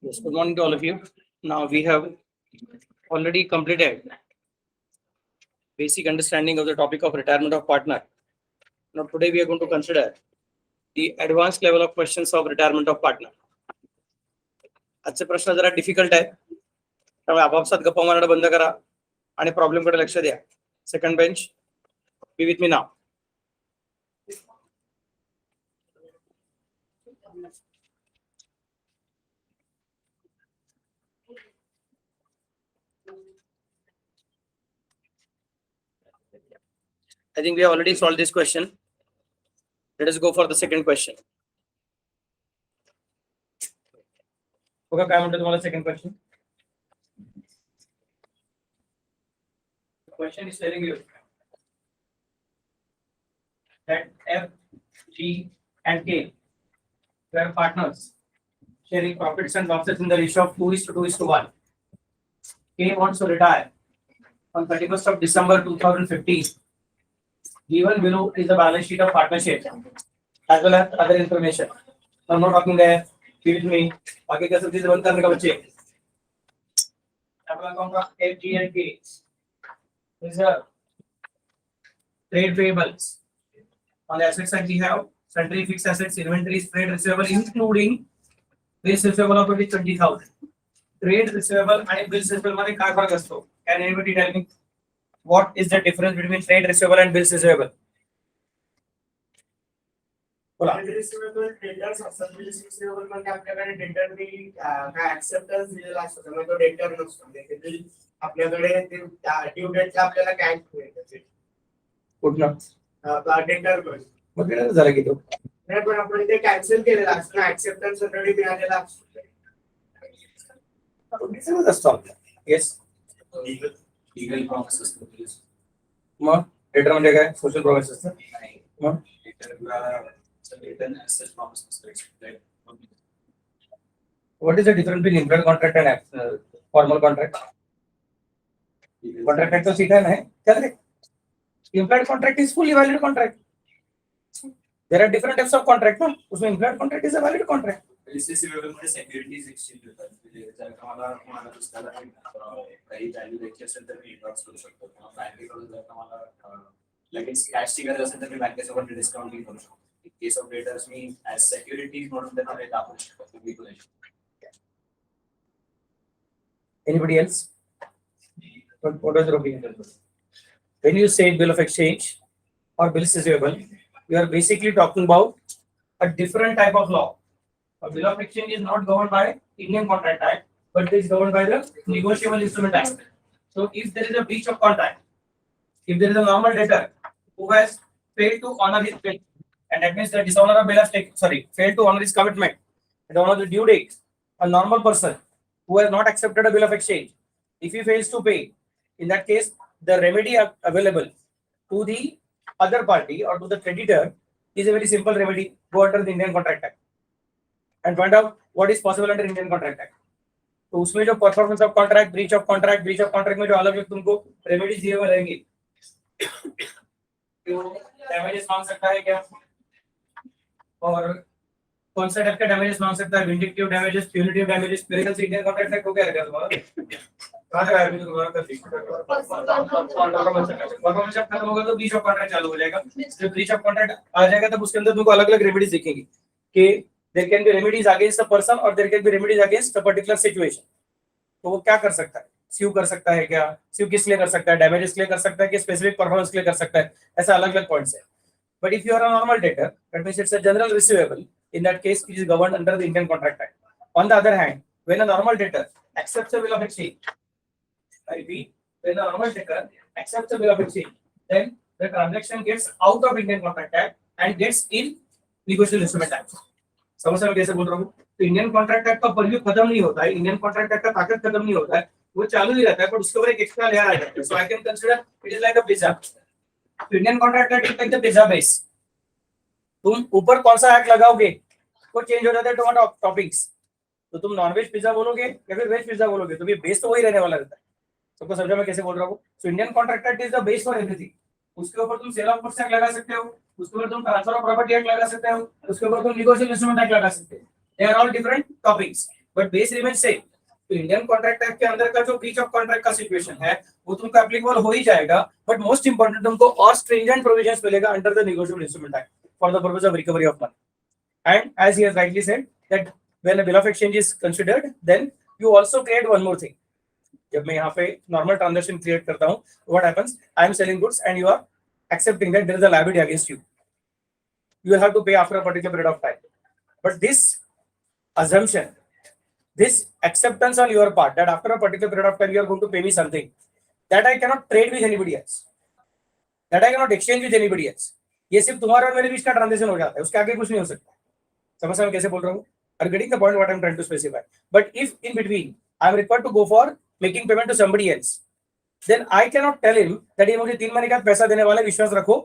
Yes, good morning to all of you. Now we have already completed basic understanding of the topic of retirement of partner. Now today we are going to consider the advanced level of questions of retirement of partner. आजचे प्रश्न जरा difficult आहे, त्यामुळे आपापसात गप्पा मारणं बंद करा आणि प्रॉब्लेम कडे लक्ष द्या. Second bench, B with me now. I think we have already solved this question. Let us go for the second question. बघा काय म्हणतो तुम्हाला second question. Question is telling you that F, G, and K were partners sharing profits and losses in the ratio of 2:1. K wants to retire on 31st of December 2015. Given below is the balance sheet of partnership as well as other information. I'm not talking there. Be with me. आगे क्या सब चीजें बंद करने का बच्चे. अब लगाऊंगा F, G, and K. These are trade payables. On the asset side we have sundry fixed assets, inventories, trade receivable, including bills receivable of 20,000. Trade receivable and bills receivable मध्ये काय फरक असतो? Can anybody tell me what is the difference between trade receivable and bills receivable? बोला. Trade receivable debtors असतात, bills receivable मध्ये आपल्याकडे डेटरनी काय acceptance दिलेला असतो, त्यामुळे तो डेटर नसतो. म्हणजे बिल आपल्याकडे ते ड्यू डेटला आपल्याला कॅश मिळते. कुठला? डेटर पण मग काय झालं की तो नाही, पण आपण ते कॅन्सल केलेला असतो ना, ऍक्सेप्टन्स ऑलरेडी मिळालेला असतो. डिसेंबर असतो आपला. येस, लीगल प्रॉमिस असतो. मग डेटर म्हणजे काय? सोशल प्रॉमिस असतं. मग what is the difference between implied contract and formal contract? Contract तो सीखा है क्या रे? Implied contract is fully valid contract. There are different types of contract ना, उसमें implied contract is a valid contract. इससे मध्ये सिक्युरिटीज एक्सचेंज होतात. म्हणजे जर मला कोणाला दुसऱ्याला काही व्हॅल्यू द्यायची असेल तर मी इन्व्हेस्ट करू शकतो. किंवा बँकेकडून जर मला लगेच कॅशची गरज असेल तर मी बँकेसोबत डिस्काउंटिंग करू शकतो. In case of traders, me as securities म्हणून त्यांना ते दाखवू शकतो. Anybody else? What is your opinion? When you say bill of exchange or bills receivable, you are basically talking about a different type of law. A bill of exchange is not governed by Indian Contract Act, but it is governed by the Negotiable Instrument Act. So if there is a breach of contract, if there is a normal debtor who has failed to honor his bill, and that means the dishonor of bill has failed to honor his commitment and honor the due date, a normal person who has not accepted a bill of exchange, if he fails to pay, in that case the remedy available to the other party or to the creditor is a very simple remedy. Go under the Indian Contract Act and find out what is possible under Indian Contract Act. तो उसमें जो performance of contract, breach of contract में जो अलग अलग तुमको remedies दिए हुए रहेंगे. डैमेजेस मांग सकता है क्या, और कौन सा टाइप का डैमेजेस मांग सकता है? Vindictive damages, punitive damages. मेरे ख्याल से इंडियन कॉन्ट्रैक्ट एक्ट को क्या रहेगा तुम्हारा? कहां तक आया? तुम्हारा परफॉर्मेंस खत्म होगा तो ब्रीच ऑफ कॉन्ट्रैक्ट चालू हो जाएगा. जब ब्रीच ऑफ कॉन्ट्रैक्ट आ जाएगा तब उसके अंदर तुमको अलग अलग रेमेडीज दिखेंगी कि there can be remedies against a person और there can be remedies against a particular situation. तो वो क्या कर सकता है? स्यू कर सकता है क्या? स्यू किस लिए कर सकता है? डैमेजेस के लिए कर सकता है कि स्पेसिफिक परफॉर्मेंस के लिए कर सकता है? ऐसा अलग अलग पॉइंट्स है. But if you are a normal debtor, that means it's a general receivable. In that case, it is governed under the Indian Contract Act. On the other hand, when a normal debtor accepts a bill of exchange, I repeat, when a normal debtor accepts a bill of exchange, then the transaction gets out of Indian Contract Act and gets in Negotiable Instrument Act. समझ रहे हो कैसे बोल रहा हूँ? तो Indian contract act का purview खत्म नहीं होता है, इंडियन कॉन्ट्रैक्ट एक्ट का ताकत खत्म नहीं होता है, वो चालू ही रहता है, पर उसके ऊपर एक एक्स्ट्रा लेयर आ जाता है. So I can consider it is like a pizza. Indian contract act is like the pizza base. तुम ऊपर कौन सा एक्ट लगाओगे वो चेंज हो जाता है टोमेटो टॉपिक्स. तो तुम नॉनवेज पिज्जा बोलोगे या फिर वेज पिज्जा बोलोगे, तो ये बेस तो वही रहने वाला रहता है. सबको समझा मैं कैसे बोल रहा हूँ? So Indian contract act is the base for everything. उसके ऊपर तुम सेल ऑफ गुड्स एक्ट लगा सकते हो, उसके ऊपर तुम ट्रांसफर ऑफ प्रॉपर्टी एक्ट लगा सकते हो, उसके ऊपर तुम नेगोशिएबल इंस्ट्रूमेंट एक्ट लगा सकते हो. They are all different topics, but base remain same. तो इंडियन कॉन्ट्रैक्ट एक्ट के अंदर का जो ब्रीच ऑफ कॉन्ट्रैक्ट का सिचुएशन है वो तुमको एप्लीकेबल हो ही जाएगा, बट मोस्ट इंपॉर्टेंट तुमको और स्ट्रिंजेंट प्रोविजंस मिलेगा under the negotiable instrument act for the purpose of recovery of money. And as he has rightly said that when a bill of exchange is considered, then you also create one more thing. जब मैं यहाँ पे normal transaction create करता हूँ, what happens? I am selling goods and you are accepting that there is a liability against you. You will have to pay after a particular period of time. But this assumption, this acceptance on your part that after a particular period of time you are going to pay me something, that I cannot trade with anybody else, that I cannot exchange with anybody else. ये सिर्फ तुम्हारा और मेरे बीच का transaction हो जाता है, उसके आगे कुछ नहीं हो सकता। समझ में कैसे बोल रहा हूँ? Are getting the point what I'm trying to specify? But if in between I'm required to go for making payment to somebody else, then I cannot tell him that ये मुझे 3 महीने का पैसा देने वाला विश्वास रखो।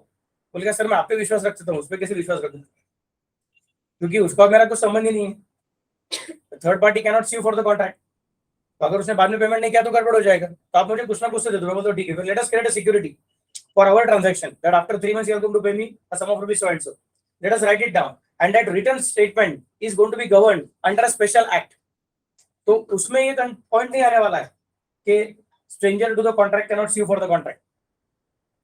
बोलेगा सर मैं आप पे विश्वास रख सकता हूँ, उस पर कैसे विश्वास रखूँ? क्योंकि उसका मेरा कुछ संबंध ही नहीं है। Third party cannot see for the contract. तो अगर उसने बाद में पेमेंट नहीं किया तो गड़बड़ हो जाएगा। तो आप मुझे कुछ ना कुछ से दे दो, बोलो ठीक है, let us create a security for our transaction that after 3 months you are going to pay me a sum of rupees so and so. Let us write it down, and that written statement is going to be governed under a special act. तो उसमें ये point नहीं आने वाला है कि stranger to the contract cannot sue for the contract.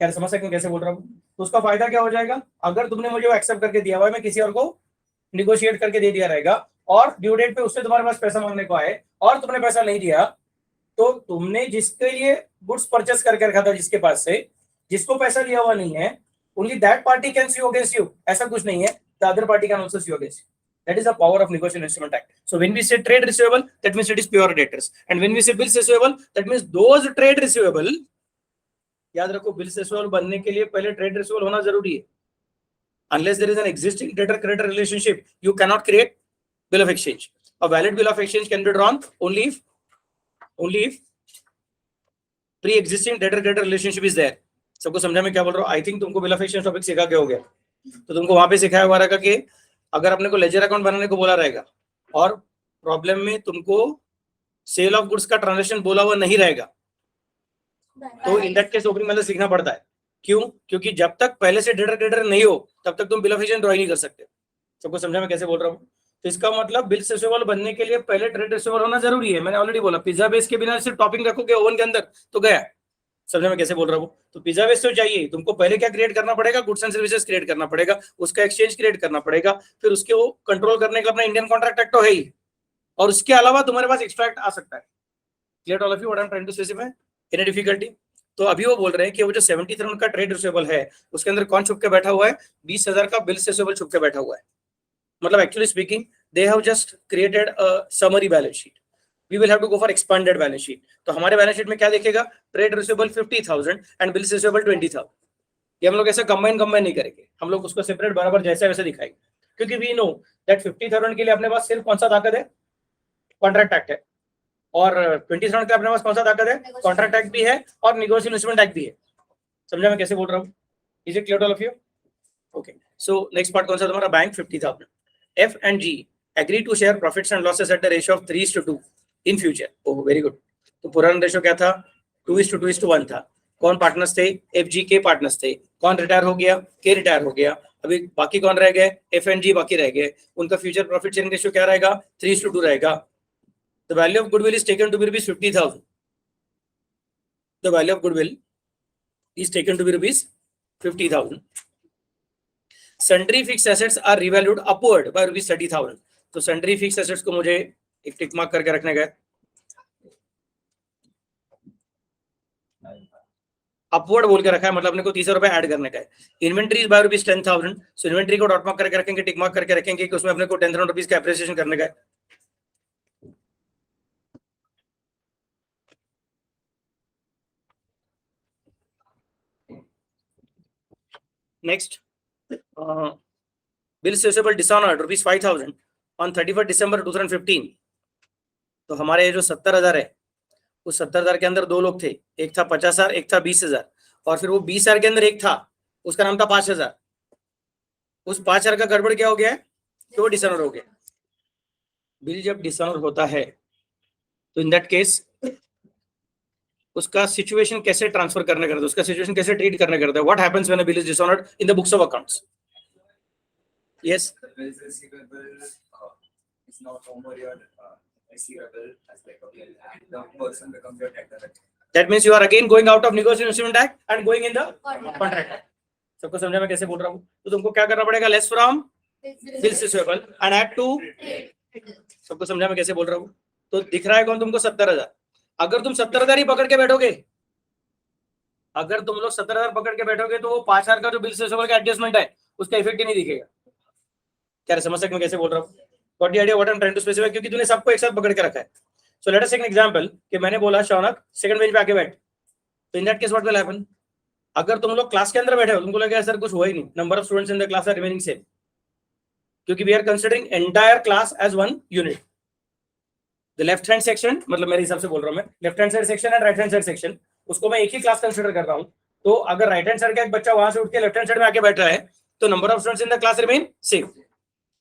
क्या समझ सकते हैं कैसे बोल रहा हूँ? तो उसका फायदा क्या हो जाएगा? अगर तुमने मुझे वो एक्सेप्ट करके दिया हुआ है, मैं किसी और को निगोशिएट करके दे दिया रहेगा और ड्यू डेट पे उससे तुम्हारे पास पैसा मांगने को आए और तुमने पैसा नहीं दिया, तो तुमने जिसके लिए गुड्स परचेस करके रखा था जिसके पास से, जिसको पैसा दिया हुआ नहीं है, only that party can sue against you. ऐसा कुछ नहीं है, the other party can also sue against you. That is the power of negotiation instrument act. So when we say trade receivable, that means it is pure debtors, and when we say bills receivable, that means those trade receivable, याद रखो bills receivable बनने के लिए पहले trade receivable होना जरूरी है. Unless there is an existing debtor-creditor relationship, you cannot create bill of exchange. A valid bill of exchange can be drawn only if pre-existing debtor-creditor relationship is there. सबको समझा मैं क्या बोल रहा हूँ? आई थिंक तुमको बिल ऑफ एक्सचेंज टॉपिक सिखा के हो गया, तो तुमको वहां पे सिखाया हुआ रहेगा कि अगर अपने को लेजर अकाउंट बनाने को बोला रहेगा और प्रॉब्लम में तुमको सेल ऑफ गुड्स का ट्रांजैक्शन बोला हुआ नहीं रहेगा, तो in that case opening balance लिखना पड़ता है। क्यों? क्योंकि जब तक पहले से डेटर क्रेडिटर नहीं हो तब तक तुम बिल ऑफ एक्सचेंज ड्रॉ नहीं कर सकते। सबको समझा मैं कैसे बोल रहा हूँ? तो इसका मतलब बिल रिसीवेबल बनने के लिए पहले ट्रेड रिसीवेबल होना जरूरी है। मैंने ऑलरेडी बोला, पिज्जा बेस के बिना सिर्फ टॉपिंग रखोगे ओवन के अंदर तो गया। समझे मैं कैसे बोल रहा हूँ? तो पिज्जा बेस तो चाहिए, तुमको पहले क्या क्रिएट करना पड़ेगा? गुड्स एंड सर्विसेज क्रिएट करना पड़ेगा, उसका एक्सचेंज क्रिएट करना पड़ेगा, फिर उसके वो कंट्रोल करने का अपना इंडियन कॉन्ट्रैक्ट एक्ट तो है ही, और उसके अलावा तुम्हारे पास एक्स्ट्रैक्ट आ सकता है। Clear all of you what I am trying to specify? Any difficulty? तो अभी वो बोल रहे हैं कि वो जो 70,000 का ट्रेड रिसीवेबल है उसके अंदर कौन छुप के बैठा हुआ है? 20,000 का बिल रिसीवेबल छुप के बैठा हुआ है। मतलब actually speaking they have just created a summary balance sheet, we will have to go for expanded balance sheet. तो हमारे बैलेंस शीट में क्या देखेगा? Trade receivable 50,000 and bill receivable 20,000। ये हम लोग ऐसा कंबाइन नहीं करेंगे, हम लोग उसको सेपरेट बराबर जैसे वैसे दिखाएंगे, क्योंकि वी नो दैट 50,000 के लिए अपने पास सिर्फ कौन सा ताकत है? कॉन्ट्रैक्ट एक्ट है, और 20,000 के अपने पास कौन सा ताकत है? कॉन्ट्रैक्ट एक्ट भी है और नेगोशिएशन इंस्ट्रूमेंट एक्ट भी है। समझा मैं कैसे बोल रहा हूँ? Is it clear all of you? Okay, so next part कौन सा तुम्हारा? Bank 50,000। F and G agree to share profits and losses at the ratio of 3:2 in future. Oh, very good. तो पुराना रेशो क्या था? 2:2:1 था। कौन पार्टनर्स थे? FG के पार्टनर्स थे। कौन रिटायर हो गया? के रिटायर हो गया। अभी बाकी कौन रह गए? F and G बाकी रह गए। उनका फ्यूचर प्रॉफिट शेयरिंग रेशो क्या रहेगा? 3:2 रहेगा। The value of goodwill is taken to be rupees 50,000. The value of goodwill is taken to be rupees 50,000. Sundry fixed assets are revalued upward by rupees 30,000. तो sundry fixed assets को मुझे एक tick mark करके रखने का है। Upward बोल के रखा है, मतलब अपने को 30 रुपए ऐड करने का है। Inventory by rupees 10,000, so inventory co dot mark करके रखेंगे, टिक मार्क करके रखेंगे कि उसमें अपने को 10,000 रुपीज का एप्रिसिएशन करने का है। Next, bills receivable dishonoured rupees 5,000 on 31 दिसंबर 2015। तो हमारे ये जो 70,000 है, उस 70,000 के अंदर दो लोग थे, एक था 50,000, एक था 20,000, और फिर वो 20,000 के अंदर एक था, उसका नाम था 5,000। उस 5,000 का गड़बड़ क्या हो गया है कि वो डिसऑनर हो गया। बिल जब डिसऑनर होता है तो इन दैट केस उसका सिचुएशन कैसे ट्रांसफर करने का, उसका सिचुएशन कैसे ट्रीट करने करता है? What happens when a bill is dishonoured in the books of accounts? Yes, The bills receivable is no more your receivable as like a bill and the person becomes your debtor. That means you are again going out of negotiation instrument act and going in the contract act. सबको समझा मैं कैसे बोल रहा हूँ? तो तुमको क्या करना पड़ेगा? Less from bills receivable and add to. सबको समझा मैं कैसे बोल रहा हूँ? तो दिख रहा है कौन तुमको? 70,000। अगर तुम 70,000 ही पकड़ के बैठोगे, अगर तुम लोग 70,000 पकड़ के बैठोगे तो वो 5,000 का जो बिल्स रिसीवेबल का एडजस्टमेंट है उसका इफेक्ट ही नहीं दिखेगा। क्या समझ सकते मैं कैसे बोल रहा हूँ? Got the idea what I'm trying to specify? क्योंकि तूने सबको एक साथ पकड़ के रखा है। So let us take an example कि मैंने बोला शौनक सेकंड बेंच पे आके बैठ, तो in that case what will happen? अगर तुम लोग क्लास के अंदर बैठे हो, तुमको लगे सर कुछ हुआ ही नहीं, number of students in the class are remaining same, क्योंकि we are considering entire class as one unit. The left hand section, मतलब मेरे हिसाब से बोल रहा हूँ मैं, left hand side section and right hand side section, उसको मैं एक ही क्लास कंसीडर कर रहा हूँ। तो अगर राइट हैंड साइड का एक बच्चा वहां से उठ के लेफ्ट हैंड साइड में आके बैठ रहा है तो number of students in the class remain same,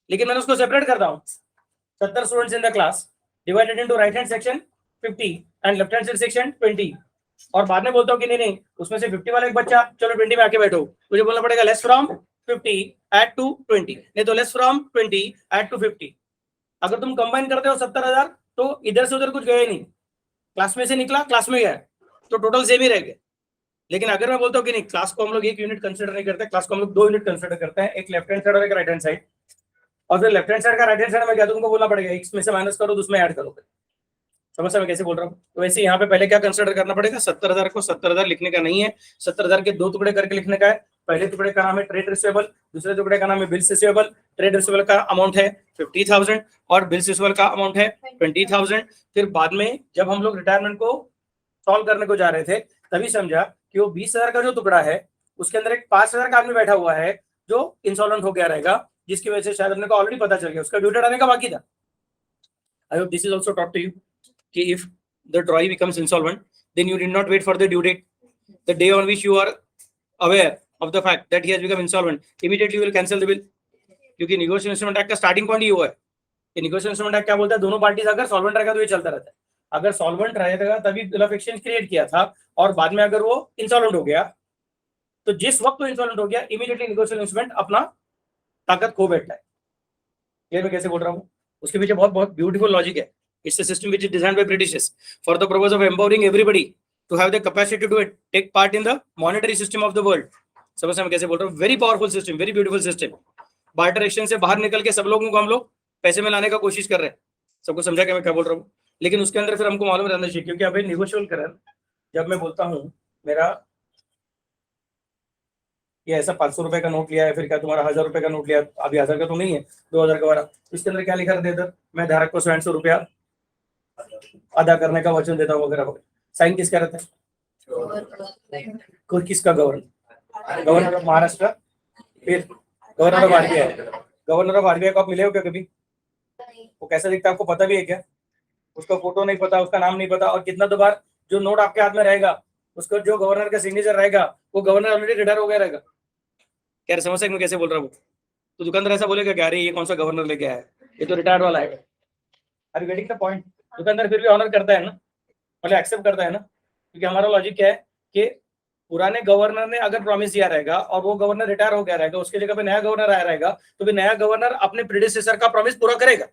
लेकिन मैंने उसको सेपरेट कर रहा हूँ। 70 students in the class divided into right hand section 50 and left hand side section 20, और बाद में बोलता हूँ कि नहीं उसमें से 50 वाला एक बच्चा चलो 20 में आके बैठो, मुझे बोलना पड़ेगा लेस फ्रॉम 50 ऐड टू 20, नहीं तो लेस फ्रॉम 20 ऐड टू 50। अगर तुम कंबाइन करते हो 70,000 तो इधर से उधर कुछ गया ही नहीं, क्लास में से निकला क्लास में गया, तो टोटल सेम ही रह गए। लेकिन अगर मैं बोलता हूँ कि नहीं क्लास को हम लोग एक यूनिट कंसिडर नहीं करते, क्लास को हम लोग 2 यूनिट कंसिडर करते हैं, एक लेफ्ट हैंड साइड और एक राइट हैंड साइड, और फिर लेफ्ट हैंड साइड का राइट हैंड साइड में क्या तुमको बोलना पड़ेगा, इसमें से माइनस करो तो उसमें ऐड करो। समझ मैं कैसे बोल रहा हूँ? तो वैसे यहाँ पे पहले क्या कंसिडर करना पड़ेगा? 70,000 को 70,000 लिखने का नहीं है, 70,000 के 2 टुकड़े करके लिखने का है। पहले टुकड़े का नाम है ट्रेड रिसीवेबल, दूसरे टुकड़े का नाम है बिल्स रिसीवेबल। ट्रेड रिसीवेबल का अमाउंट है 50,000 और बिल्स रिसीवेबल का अमाउंट है 20,000। फिर बाद में जब हम लोग रिटायरमेंट को सॉल्व करने को जा रहे थे तभी समझा कि वो 20,000 का जो टुकड़ा है उसके अंदर एक 5,000 का आदमी बैठा हुआ है जो इंसॉल्वेंट हो गया रहेगा, जिसकी वजह से शायद अपने को ऑलरेडी पता चल गया उसका ड्यू डेट आने का बाकी था। I hope this is also taught to you कि if the drawee becomes insolvent, then you did not wait for the due date. The day on which you are aware of the fact that he has become insolvent, immediately you will cancel the bill. क्योंकि negotiation instrument act का starting point ही हुआ है। ये negotiation instrument act क्या बोलता है? दोनों parties अगर solvent रहेगा तो ये चलता रहता है, अगर solvent रहेगा तभी bill of exchange क्रिएट किया था, और बाद में अगर वो insolvent हो गया तो जिस वक्त वो insolvent हो गया immediately negotiation instrument अपना ताकत खो बैठता है। ये मैं कैसे बोल रहा हूँ? उसके पीछे बहुत बहुत ब्यूटीफुल लॉजिक है। It's a system which is designed by Britishes for the purpose of empowering everybody to have the capacity to take part in the monetary system of the world. समझ मैं कैसे बोल रहा हूँ? Very powerful system, very beautiful system. Barter exchange से बाहर निकल के सब लोगों को हम लोग पैसे में लाने का कोशिश कर रहे हैं। सबको समझा कि मैं क्या बोल रहा हूँ? लेकिन उसके अंदर फिर हमको मालूम रहना चाहिए, क्योंकि अभी निगोशिएबल करन जब मैं बोलता हूँ मेरा ये ऐसा 500 रुपए का नोट लिया है, फिर क्या तुम्हारा 1000 रुपए का नोट लिया, अभी 1000 का तो नहीं है, 2000 का वाला, इसके अंदर क्या लिखा रहता है? इधर मैं धारक को 100 रुपया अदा करने का वचन देता हूँ वगैरह। साइन किसका रहता है? किसका? गवर्नर ऑफ महाराष्ट्र, फिर governor of RBI. Governor of RBI को आप मिले हो क्या कभी? वो कैसा दिखता है आपको पता भी है क्या? उसका फोटो नहीं पता, उसका नाम नहीं पता, और कितना तो बार जो नोट आपके हाथ में रहेगा उसका जो गवर्नर का सिग्नेचर रहेगा वो गवर्नर ऑलरेडी रिटायर हो गया रहेगा। क्या समझ सकते मैं कैसे बोल रहा हूँ? तो दुकानदार ऐसा बोलेगा कि अरे ये कौन सा गवर्नर लेके आया है, ये तो रिटायर्ड वाला है। Are you getting the point? दुकानदार फिर भी ऑनर करता है ना, मतलब एक्सेप्ट करता है ना, क्योंकि हमारा लॉजिक क्या है कि पुराने गवर्नर ने अगर प्रॉमिस दिया रहेगा और वो गवर्नर रिटायर हो गया रहेगा, उसके जगह पे नया गवर्नर आया रहेगा, तो फिर नया गवर्नर अपने प्रीडिसेसर का प्रॉमिस पूरा करेगा।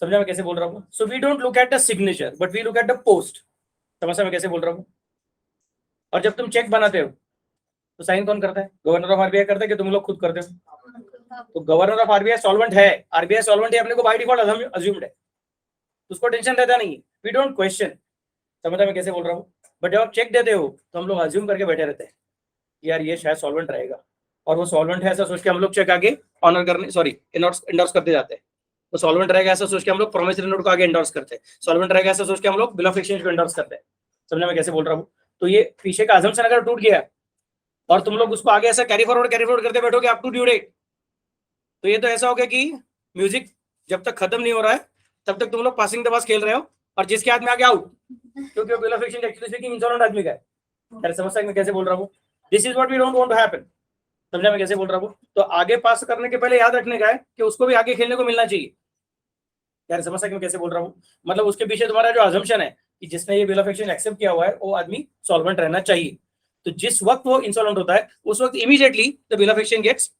समझा मैं कैसे बोल रहा हूँ? So we don't look at the signature but we look at the post. समझा मैं कैसे बोल रहा हूँ? और जब तुम चेक बनाते हो तो साइन कौन करता है? गवर्नर ऑफ आरबीआई करता है कि तुम लोग खुद करते हो? तो गवर्नर ऑफ आरबीआई सॉल्वेंट है, आरबीआई सॉल्वेंट है, अपने को बाय डिफॉल्ट अज्यूम्ड है, उसको टेंशन रहता नहीं, वी डोंट क्वेश्चन। समझा मैं कैसे बोल रहा हूँ? बट जब आप चेक देते हो तो हम लोग अज्यूम करके बैठे रहते हैं यार ये शायद सॉल्वेंट रहेगा, और वो सॉल्वेंट है ऐसा सोच के हम लोग चेक आगे ऑनर करने एंडोर्स करते जाते हैं। तो सॉल्वेंट रहेगा ऐसा सोच के हम लोग प्रोमिसरी नोट को आगे एंडोर्स करते हैं, सॉल्वेंट रहेगा ऐसा सोच के हम लोग बिल ऑफ एक्सचेंज को एंडोर्स करते हैं। समझा मैं कैसे बोल रहा हूँ? तो ये पीछे का अजम्पशन अगर टूट गया और तुम लोग उसको आगे ऐसा कैरी फॉरवर्ड करते बैठोगे अप टू ड्यू डेट, तो ये तो ऐसा हो गया कि म्यूजिक जब तक खत्म नहीं हो रहा है तब तक तुम लोग पासिंग द बस खेल रहे हो, और जिसके हाथ में आगे आउट, क्योंकि bill of exchange actually speaking insurance आदमी का है। अरे समझ सकते मैं कैसे बोल रहा हूँ? This is what we don't want to happen. समझा मैं कैसे बोल रहा हूँ? तो आगे पास करने के पहले याद रखने का है कि उसको भी आगे खेलने को मिलना चाहिए। यार समझ सकते मैं कैसे बोल रहा हूँ? मतलब उसके पीछे तुम्हारा जो अजम्पशन है कि जिसने ये बिल ऑफ एक्सचेंज एक्सेप्ट किया हुआ है वो आदमी सॉल्वेंट रहना चाहिए, तो जिस वक्त वो इंसॉल्वेंट होता है उस वक्त immediately the bill of exchange gets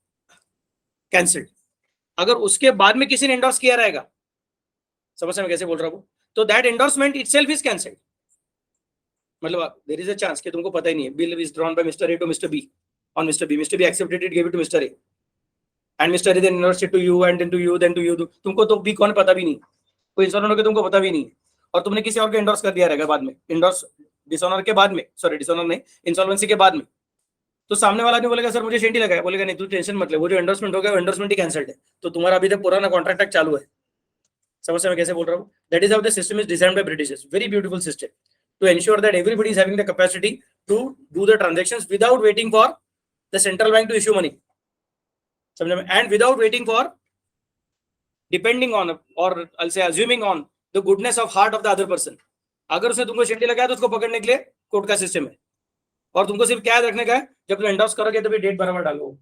cancelled. अगर उसके बाद में किसी ने एंडोर्स किया रहेगा, समझ में कैसे बोल रहा हूँ? तो that endorsement itself is cancelled, मतलब देयर इज अ चांस कि तुमको पता ही नहीं है, bill is drawn by mister A to mister B on mister B, mister B accepted it, give it to mister A and mister A then inverse it to you and then to you then to you, तुमको तो B कौन पता भी नहीं, कोई इंसान के तुमको पता भी नहीं, और तुमने किसी और को एंडोर्स कर दिया रहेगा बाद में, एंडोर्स डिसऑनर के बाद में, सॉरी डिसऑनर नहीं, इंसॉल्वेंसी के बाद में, तो सामने वाला नहीं बोलेगा सर मुझे शेंटी लगा है, बोलेगा नहीं तू टेंशन मत ले, वो जो एंडोर्समेंट हो गया वो एंडोर्समेंट ही कैंसल्ड है, तो तुम्हारा अभी तक पुराना कॉन्ट्रैक्ट तक चालू है। समझ में कैसे बोल रहा हूँ? That is how the system is designed by Britishers, very beautiful system to ensure that everybody is having the capacity to do the transactions without waiting for the central bank to issue money, समझ में, and without waiting for depending on और I say assuming on the goodness of heart of the other person. अगर उसने तुमको शेंटी लगाया तो उसको पकड़ने के लिए कोर्ट का सिस्टम है, और तुमको सिर्फ क्या याद रखने का है, जब तुम एंडोर्स करोगे तो भी डेट बराबर डालो,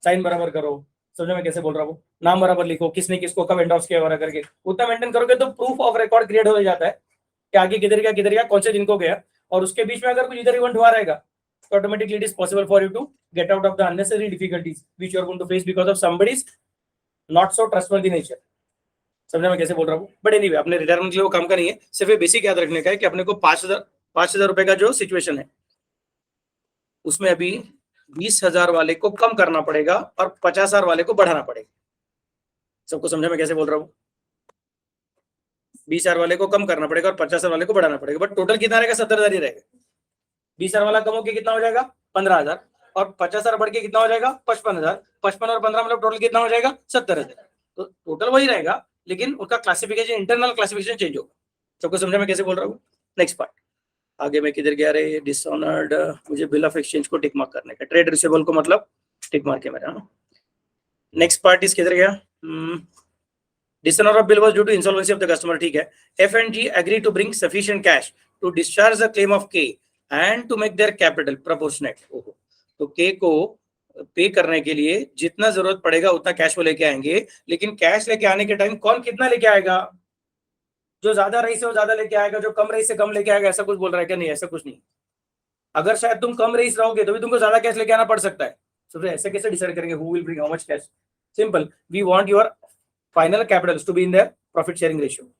साइन बराबर करो, समझ में कैसे बोल रहा हूँ, नाम बराबर लिखो, किसने किसको कब एंडोर्स किया वगैरह करके, उतना मेंटेन करोगे तो प्रूफ ऑफ रिकॉर्ड क्रिएट हो जाता है कि आगे किधर गया कौन से दिन को गया, और उसके बीच में अगर कुछ इधर इवेंट हुआ रहेगा तो automatically it is possible for you to get out of the unnecessary difficulties which you are going to face because of somebody's not so trustworthy nature. समझ में कैसे बोल रहा हूँ? बट एनीवे अपने रिटायरमेंट के लिए वो काम का नहीं है, सिर्फ ये बेसिक याद रखने का है कि अपने को 5,000 रुपए का जो सिचुएशन है उसमें अभी 20,000 वाले को कम करना पड़ेगा और 50,000 वाले को बढ़ाना पड़ेगा। सबको समझ में कैसे बोल रहा हूँ? 20,000 वाले को कम करना पड़ेगा और 50,000 वाले को बढ़ाना पड़ेगा, बट टोटल कितना रहेगा? 70,000 ही रहेगा। 20,000 वाला कम होकर कितना हो जाएगा? 15,000, और 50,000 बढ़ के कितना हो जाएगा? 55,000। 55 और 15 मतलब टोटल कितना हो जाएगा? 70,000। तो टोटल वही रहेगा, लेकिन उसका क्लासिफिकेशन, इंटरनल क्लासिफिकेशन चेंज होगा। सबको समझ में कैसे बोल रहा हूँ? नेक्स्ट पार्ट, आगे मैं किधर गया रे? डिसऑनर्ड, मुझे बिल ऑफ एक्सचेंज को टिक मार्क करने का, ट्रेड रिसीवेबल को मतलब टिक मार्क है मेरा। नेक्स्ट पार्ट इज किधर गया? Dishonour of bill was due to insolvency of the customer, ठीक है। F&G agree to bring sufficient cash to discharge the claim of K and to make their capital proportionate. तो K को पे करने के लिए जितना जरूरत पड़ेगा उतना कैश वो लेके आएंगे, लेकिन कैश लेके आने के टाइम कौन कितना लेके आएगा? जो ज्यादा रही से वो ज्यादा लेके आएगा, जो कम रही से कम लेके आएगा। ऐसा कुछ बोल रहा है क्या? नहीं, ऐसा कुछ नहीं। अगर शायद तुम कम रईस रहोगे तो भी तुमको ज्यादा कैश लेके आना पड़ सकता है। तो फिर ऐसे कैसे डिसाइड करेंगे who will bring how much cash? Simple, we want your final capitals to be in the profit sharing ratio.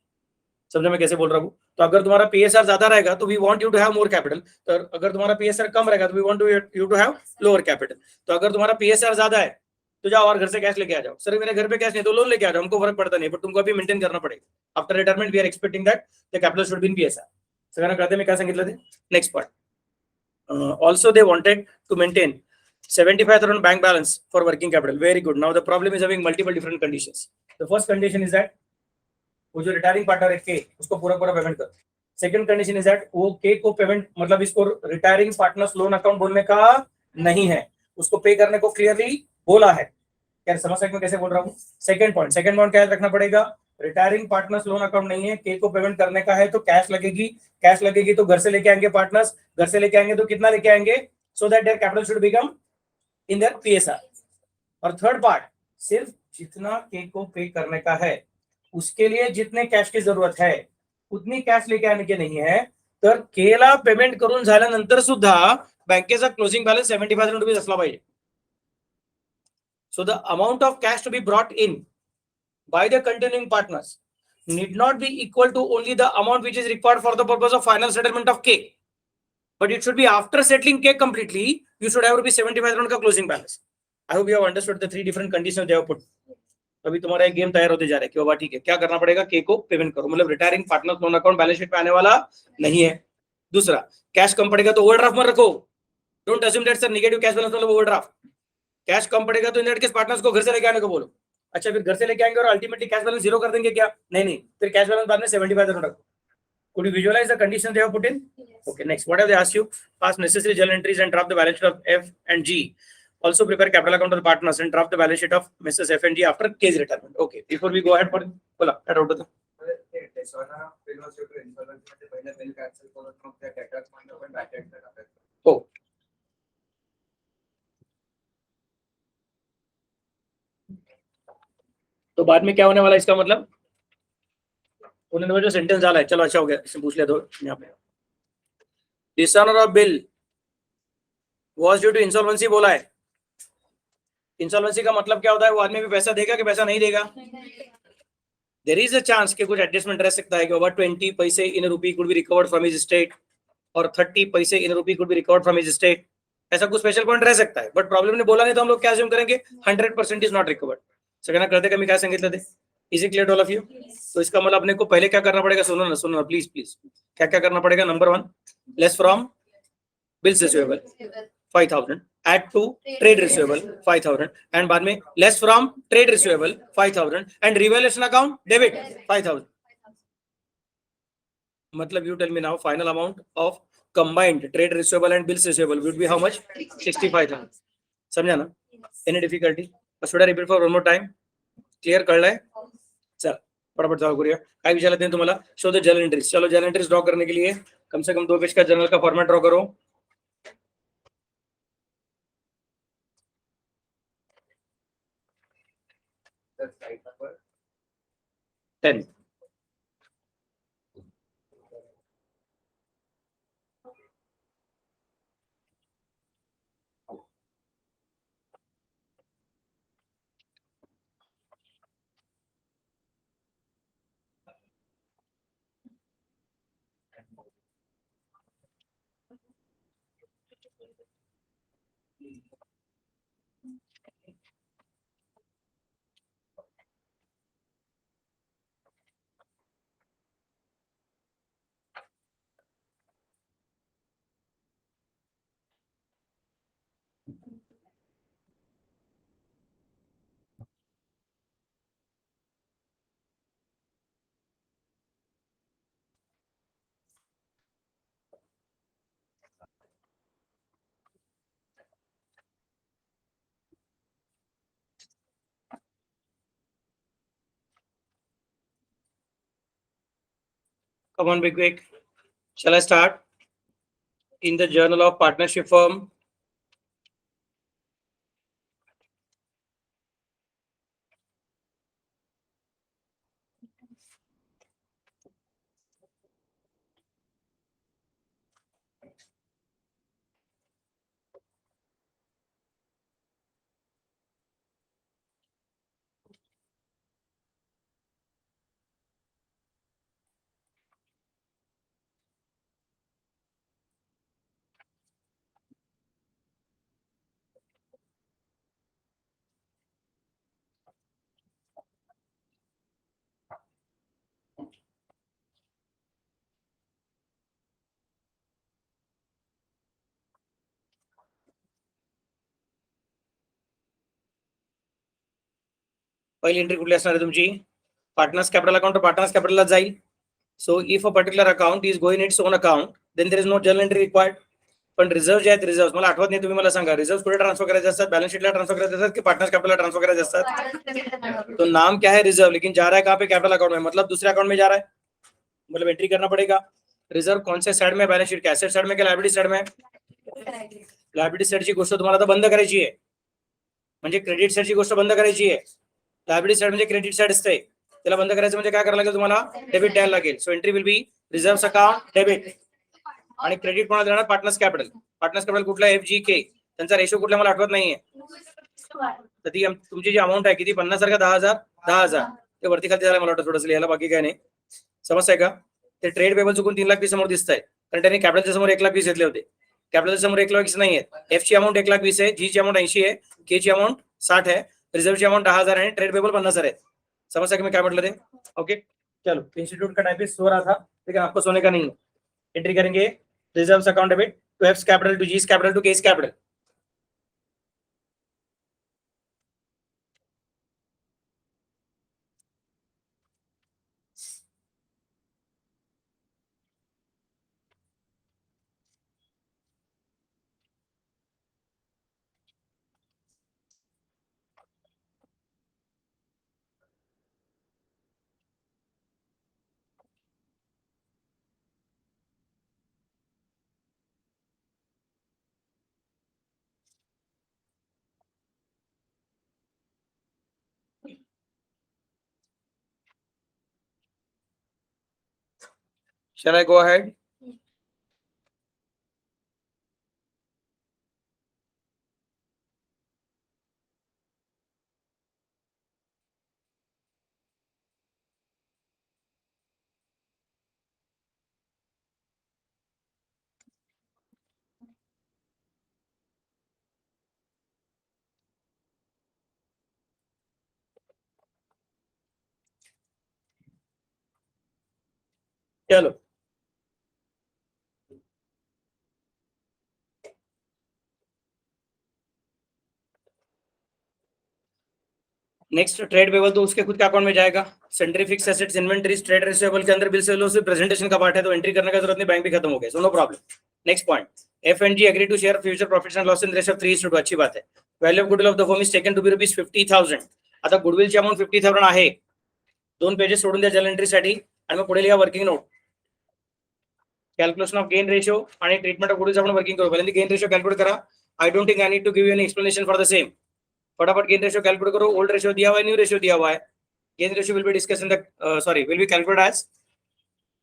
समझ में कैसे बोल रहा हूँ? तो अगर तुम्हारा पीएसआर ज्यादा रहेगा तो we want you to have more capital, तो अगर तुम्हारा पीएसआर कम रहेगा तो we want you to have lower capital. तो अगर तुम्हारा पीएसआर ज्यादा है तो जाओ और घर से कैश लेके आ जाओ। सर मेरे घर पे कैश नहीं तो लोन लेके आ जाओ, हमको फर्क पड़ता नहीं, बट तुमको अभी मेंटेन करना पड़ेगा। After retirement we are expecting that the capital should be in PSR. सगळ्यांना कळते मी काय सांगितलं ते? Next part, also they wanted to maintain 75,000 bank balance for working capital. Very good. Now the problem is having multiple different conditions. The first condition is that वो जो retiring partner है के उसको पूरा पेमेंट कर। सेकंड कंडीशन इज दैट वो के को पेमेंट, मतलब इसको रिटायरिंग पार्टनर्स लोन अकाउंट बोलने का नहीं है, उसको पे करने को क्लियरली बोला है। क्या समझ सकते हैं कैसे बोल रहा हूँ? सेकंड पॉइंट क्या याद रखना पड़ेगा? रिटायरिंग पार्टनर्स लोन अकाउंट नहीं है, के को पेमेंट करने का है तो कैश लगेगी तो घर से लेके आएंगे पार्टनर्स, घर से लेके आएंगे तो कितना लेके आएंगे? So that their capital should become in their PSR. और थर्ड पार्ट, सिर्फ जितना के को पे करने का है उसके लिए जितने कैश की जरूरत है उतनी कैश लेके आने के नाही आहे, तर केला पेमेंट करून झाल्यानंतर सुद्धा बँकेचा क्लोजिंग बॅलन्स 75,000 रुपये असला पाहिजे. So the amount of cash to be brought in by the continuing partners need not be equal to only the amount which is required for the purpose of final settlement of K, but it should be after settling K completely, you should have rupees 75,000 का closing balance. I hope you have understood the three different conditions they have put. अभी तुम्हारा एक game तैयार होते जा रहा है कि बाबा ठीक है क्या करना पड़ेगा, के को पेमेंट करो, मतलब retiring partner loan account balance sheet पे आने वाला नहीं है. दूसरा, कैश कम पड़ेगा तो ओवरड्राफ्ट मत रखो. Don't assume that sir negative cash balance मतलब ओवरड्राफ्ट. कैश कम पड़ेगा तो इन दैट केस पार्टनर्स को घर से लेके आने को बोलो. अच्छा फिर घर से लेके आएंगे और अल्टीमेटली कैश बैलेंस जीरो कर देंगे क्या? नहीं, फिर कैश बैलेंस बाद में 75,000 रखो. Could you visualize the conditions they have put in? Okay, next, what have they asked you? Pass necessary journal entries and draft the balance sheet of F and G. Also prepare capital account of the partners and draft the balance sheet of Mrs. F and G after K's retirement. Okay, before we go ahead for bola, head out to the. Oh. तो बाद में क्या होने वाला इसका मतलब? उन्होंने जो सेंटेंस डाला है, चलो अच्छा हो गया, इससे पूछ लिया. तो यहाँ पे dishonour of bill was due to insolvency बोला है. इंसॉल्वेंसी का मतलब क्या होता है? वो आदमी भी पैसा देगा कि पैसा नहीं देगा? देयर इज अ चांस कि कुछ एडजस्टमेंट रह सकता है कि ओवर 20 पैसे in rupee could be recovered from his state और 30 पैसे in rupee could be recovered from his state, ऐसा कुछ स्पेशल पॉइंट रह सकता है, बट प्रॉब्लम ने बोला नहीं तो हम लोग क्या अज्यूम करेंगे 100% इज नॉट रिकवर्ड. सगळ्यांना कळते का मी काय सांगितलं ते? Is it clear all of you? तो इसका मतलब अपने को पहले क्या करना पड़ेगा, सुनो ना प्लीज प्लीज, क्या क्या करना पड़ेगा? Number 1, less from bills receivable 5000, add to trade receivable 5000, and बाद में less from trade receivable 5000 and revaluation account debit 5000. मतलब you tell me now final amount of combined trade receivable and bills receivable would be how much? 65,000. समझा ना? Any difficulty? Should I repeat for one more time? Clear कळलंय? चल फटाफट चालू करूया. काय विचारलं तुम्हाला? Show the journal entries. चलो जर्नल एंट्रीज ड्रॉ करने के लिए कम से कम 2 पेज का जर्नल का फॉर्मेट ड्रॉ करो. 10. Come on, be quick. Shall I start? In the journal of partnership firm, पहिली एंट्री कुठली असणार आहे तुमची? पार्टनर्स कॅपिटल अकाउंट पार्टनर्स कॅपिटलला जाईल. So if a particular account is going its own account then there is no journal entry required. पण reserve जे आहेत रिझर्व मला आठवत नाही, तुम्ही मला सांगा रिझर्व कुठे ट्रान्सफर करायचे असतात? बॅलन्स शीटला ट्रान्सफर करायचे असतात की पार्टनर्स कॅपिटलला ट्रान्सफर करायचे असतात? तो नाम क्या है रिजर्व, लेकिन जा रहा है कहाँ पे? कैपिटल अकाउंट में, मतलब दूसरे अकाउंट में जा रहा है, मतलब एंट्री करना पड़ेगा. रिजर्व कौन से साइड में? बैलेंस शीट के एसेट साइड में कि लायबिलिटी साइड में? लायबिलिटी साइडची गोष्ट तुम्हाला आता बंद करायची आहे, म्हणजे क्रेडिट साइडची गोष्ट बंद करायची आहे. लायबिलिटी साइड म्हणजे क्रेडिट साइड असते, त्याला बंद करायचं म्हणजे काय करायला लागेल तुम्हाला? डेबिट द्यायला लागेल. So entry will B reserves account debit आणि क्रेडिट कोणाला देणार? Partners capital. पार्टनर्स कॅपिटल कुठला? FGK. त्यांचा रेशो कुठला मला आठवत नाहीये. तर ती तुमची जी अमाऊंट आहे किती? 50 का 10,000? 10,000. ते वरती खाली झालं मला वाटतं थोडंसं लिहायला, बाकी काय नाही. समजतंय का? ते ट्रेड पेबल चुकून 3 लाख पीस समोर दिसत आहे, कारण त्यांनी कॅपिटलच्या समोर 1 लाख पीस घेतले होते. कॅपिटलच्या समोर 1 लाख पीस नाही आहेत. F ची अमाऊंट 1 लाख 20 आहे, G ची अमाऊंट 80 आहे, K ची अमाऊंट 60 है, रिजर्व ची अमाउंट 10,000 है, ट्रेड पेबल 50 है. समझ सके मैं क्या मतलब है? ओके चलो, इंस्टीट्यूट का टाइप सो रहा था, लेकिन आपको सोने का नहीं है. एंट्री करेंगे reserves account debit to F capital to G's capital to K's capital. Shall I go ahead? चलो नेक्स्ट ट्रेड पेबल तो उसके खुद के अकाउंट में जाएगा। सेंट्री fixed assets inventories trade receivable के अंदर बिल से लो सिर्फ प्रेजेंटेशन का पार्ट है तो एंट्री करने का जरूरत नहीं, बैंक भी खत्म हो गया, so no problem. Next point, F&G agree to share future profits and loss in ratio of 3:2, अच्छी बात है। Value of goodwill of the firm is taken to be rupees 50,000। आता गुडविलची अमाउंट 50,000 आहे, 2 पेजेस सोडून द्या जर्नल एंट्रीसाठी आणि मग पुढे लिहा working note, calculation of gain ratio आणि ट्रीटमेंट ऑफ गुडविल आपण वर्किंग करू। पहिल्यांदा गेन रेशियो कॅल्क्युलेट करा। I don't think I need to give you any explanation for the same. फटाफट गेन रेशियो कैलकुलेट करो। ओल्ड रेशियो दिया हुआ है, न्यू रेशियो दिया हुआ है। Gain ratio will be discuss in the will be calculated as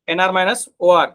NR minus OR।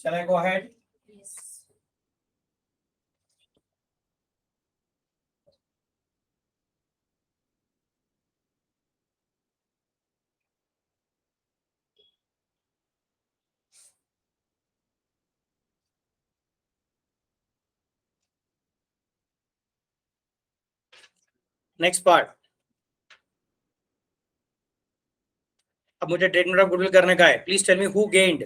Shall I go ahead? Yes. Next part, अब मुझे ट्रीटमेंट ऑफ गुडविल करने का है। Please tell me who gained.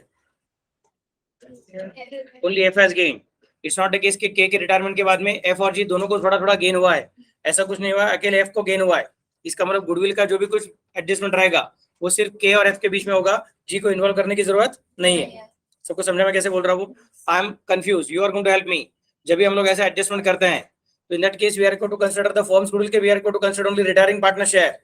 Only F has gained. It's not the case कि K retirement के बाद में F और जी दोनों को थोड़ा थोड़ा गेन हुआ है, ऐसा कुछ नहीं हुआ, अकेले एफ को गेन हुआ है। इसका मतलब गुडविल का जो भी कुछ एडजस्टमेंट रहेगा वो सिर्फ के और एफ के बीच में होगा, जी को इन्वॉल्व करने की जरूरत नहीं है। सबको समझा मैं कैसे बोल रहा हूँ? I am confuse, you are going to help me. जब भी हम लोग ऐसे एडजस्टमेंट करते हैं तो in that case we are going to consider the firm's goodwill के, we are going to consider only retiring partner share,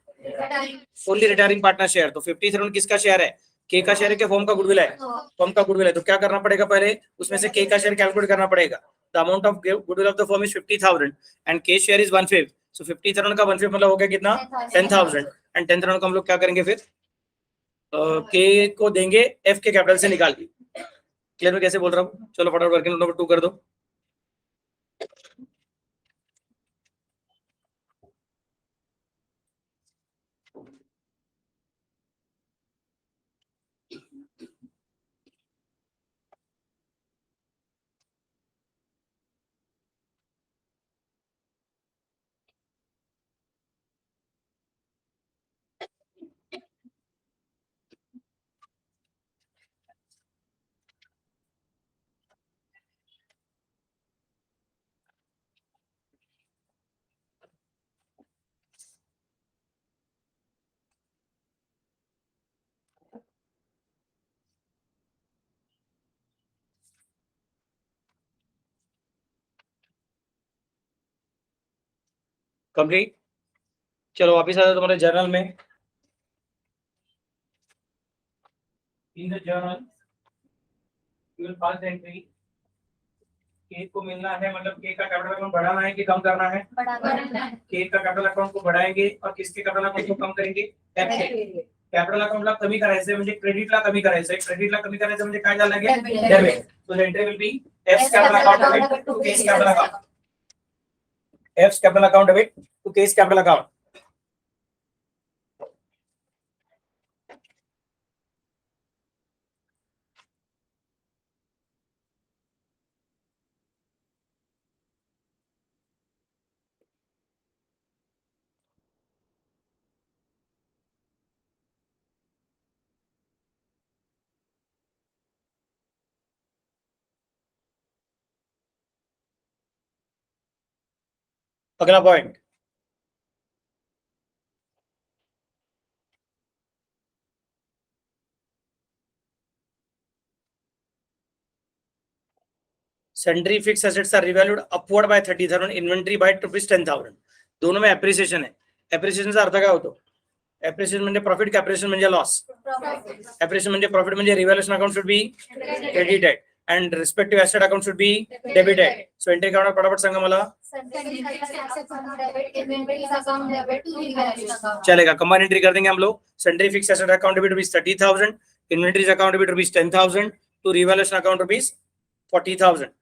only retiring partner share. तो 50,000 किसका शेयर है? के का शेयर है कि फर्म का गुडविल है? फर्म का गुडविल है। तो क्या करना पड़ेगा, पहले उसमें से के का शेयर कैलकुलेट करना पड़ेगा। The amount of goodwill of the firm is 50,000 and के शेयर इज 1/5। सो 50,000 का 1/5 मतलब हो गया कितना? 10,000। एंड 10,000 को हम लोग क्या करेंगे फिर? के को देंगे एफ के कैपिटल से निकाल के। क्लियर में कैसे बोल रहा हूँ? चलो फटाफट वर्किंग नोट नंबर 2 कर दो। कंप्लीट। चलो वापिस आ जाओ तुम्हारे जर्नल में। इन the journal you will pass the entry. के को मिलना है, मतलब के का कैपिटल अकाउंट बढ़ाना है कि कम करना है? के का कैपिटल अकाउंट को बढ़ाएंगे और किसके कैपिटल अकाउंट को कम करेंगे? एफ के कॅपिटल अकाउंटला कमी करायचं म्हणजे क्रेडिटला कमी करायचं आहे। क्रेडिटला कमी करायचं म्हणजे काय झालं लागेल? Debit. So the entry will be F capital account debit to K's capital account, F capital account debit to K's capital account. अगला point, sundry fixed assets are revalued upward by 30,000, inventory by ₹10,000। दोनों में appreciation है। एप्रिसिएशनचा अर्थ काय होतो? Appreciation म्हणजे profit, appreciation म्हणजे loss. Appreciation म्हणजे profit म्हणजे revaluation account should be credited and respective asset account should be debited. So entry काढा फटाफट सांगा मला. चलेगा, कंबाइन एंट्री कर देंगे हम लोग. Sundry fixed asset account debit rupees 30,000, inventories account debit rupees 10,000, to revaluation account rupees 40,000.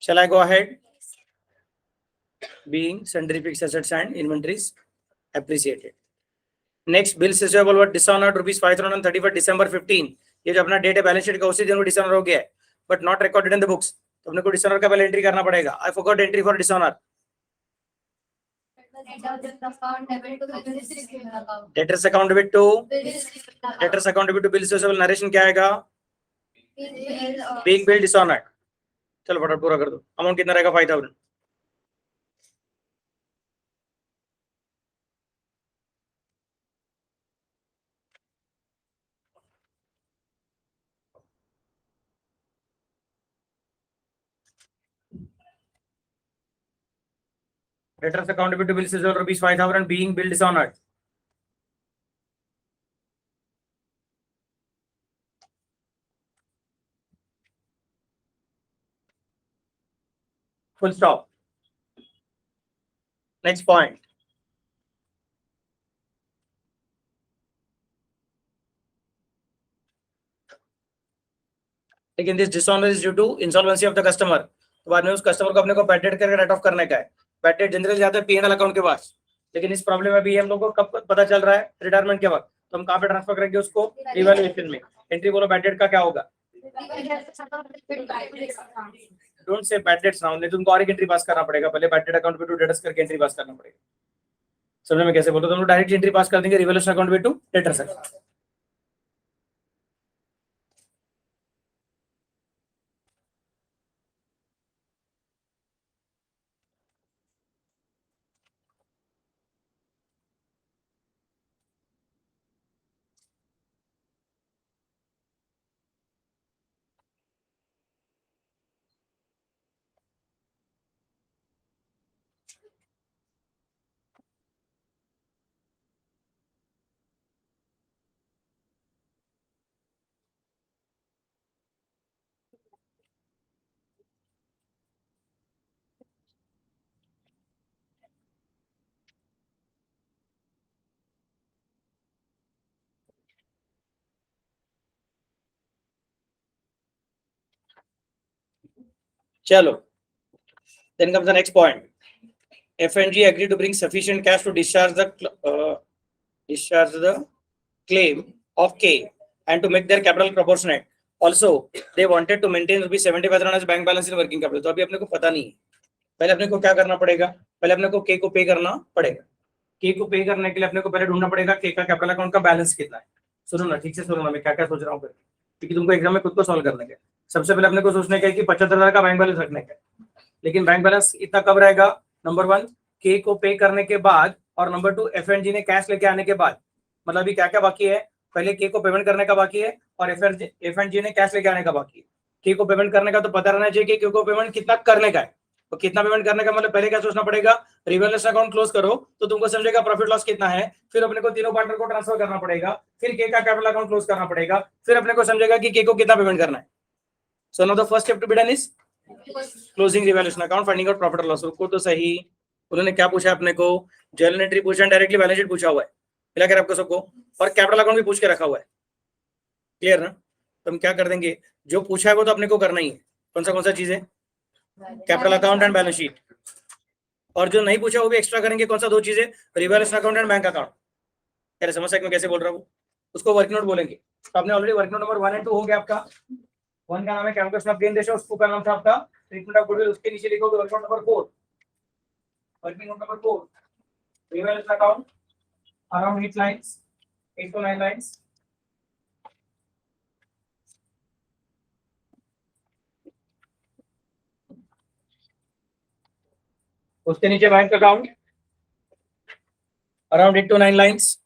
Shall I go ahead? Being sundry fixed assets and inventories appreciated. Next, bills receivable were dishonored rupees 5,030 for December 15. ये जो अपना date है balance sheet का उसी दिन वो dishonour हो गया है, but not recorded in the books. तो अपने को डिसऑनर का पहले एंट्री करना पड़ेगा. I forgot entry for dishonour. Debtors account debit to bills receivable. Narration क्या आएगा? Being bill dishonoured. चलो फटाफट पूरा कर दो. अमाउंट कितना रहेगा? 5,000. Debtors account debit to bills receivable rupees 5,000 being bill dishonored. Full stop. Next point. लेकिन this dishonour is due to insolvency of the customer. तो बाद में उस कस्टमर को अपने को बैड डेट करके राइट ऑफ करने का है. बैड डेट जनरली जाता है पीएनएल अकाउंट के पास, लेकिन इस प्रॉब्लम में भी हम लोग को कब पता चल रहा है? रिटायरमेंट के वक्त. तो हम कहाँ पे ट्रांसफर करेंगे उसको? रिवैल्यूएशन में. एंट्री बोलो बैड डेट का क्या होगा? Don't say bad debts now, नहीं तुमको और एक एंट्री पास करना पड़ेगा. पहले बैड डेट अकाउंट पे टू डेटर्स करके एंट्री पास करना पड़ेगा. समझ में कैसे बोलते? तुम लोग डायरेक्ट एंट्री पास कर देंगे रिवैल्यूएशन अकाउंट पे टू डेटर्स अकाउंट. चलो, then comes the next point. F&G agreed to bring sufficient cash to discharge the claim of K and to make their capital proportionate. Also, they wanted to maintain rupees 75,000 as bank balance in working capital. तो अभी अपने को पता नहीं है. पहले अपने को क्या करना पड़ेगा? पहले अपने को K को पे करना पड़ेगा. K को पे करने के लिए अपने को पहले ढूंढना पड़ेगा K का कैपिटल अकाउंट का बैलेंस कितना है. सुनो ना, ठीक से सुनो ना, मैं क्या क्या सोच रहा हूँ, क्योंकि तुमको एग्जाम में खुद को सॉल्व करने का. सबसे पहले अपने को सोचने का है कि 75,000 का बैंक बैलेंस रखने का. लेकिन बैंक बैलेंस इतना कब रहेगा? नंबर 1 के को पे करने के बाद, और नंबर 2 एफएनजी ने कैश लेके आने के बाद. मतलब अभी क्या क्या बाकी है? पहले के को पेमेंट करने का बाकी है और एफएनजी ने कैश लेके आने का बाकी है. के को पेमेंट करने का तो पता रहना चाहिए कि के को पेमेंट कितना करने का है. तो कितना पेमेंट करने का मतलब पहले क्या सोचना पड़ेगा? रिवैल्यूएशन अकाउंट क्लोज करो तो तुमको समझेगा प्रॉफिट लॉस कितना है. फिर अपने को तीनों पार्टनर को ट्रांसफर करना पड़ेगा. फिर के का कैपिटल अकाउंट क्लोज करना पड़ेगा. फिर अपने को समझेगा कि के को कितना पेमेंट करना है. So now the first step to be done is closing revaluation account, finding out profit और लॉस. रुको तो सही, उन्होंने क्या पूछा अपने को? जर्नल एंट्री पूछा, डायरेक्टली बैलेंस शीट पूछा हुआ है, मिलाकर आपको सबको, और कैपिटल अकाउंट भी पूछ के रखा हुआ है. क्लियर ना? तो हम क्या कर देंगे, जो पूछा है वो तो अपने को करना ही है. कौन सा चीज है? Capital account and balance sheet. और जो नहीं पूछा वो भी एक्स्ट्रा करेंगे. कौन सा? 2 चीजें, revaluation account and bank account. क्या समझ सकते मैं कैसे बोल रहा हूँ? उसको वर्क नोट बोलेंगे. तो आपने ऑलरेडी वर्क नोट नंबर 1 और 2 हो गया आपका. वन का नाम है calculation of gain ratio, two का नाम था आपका ट्रीटमेंट ऑफ गुडविल, उसके नीचे लिखोगे working note number 4, working note number 4 revaluation account around 8 lines, 8 to 9 lines. उसके नीचे bank account around 8 to 9 lines.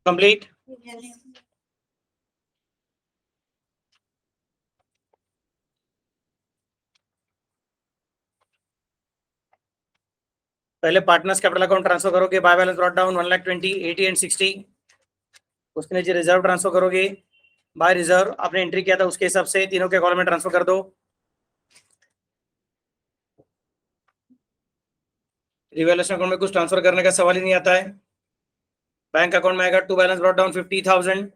Complete. पहले पार्टनर्स कैपिटल अकाउंट ट्रांसफर करोगे, by balance brought down 1,20,000, 80 and 60। उसके नीचे रिजर्व ट्रांसफर करोगे, बाय रिजर्व आपने entry किया था उसके हिसाब से तीनों के कॉलम में ट्रांसफर कर दो। रिवैल्यूएशन अकाउंट में कुछ ट्रांसफर करने का सवाल ही नहीं आता है। बैंक अकाउंट में आएगा टू बैलेंस ब्रॉट डाउन 50,000।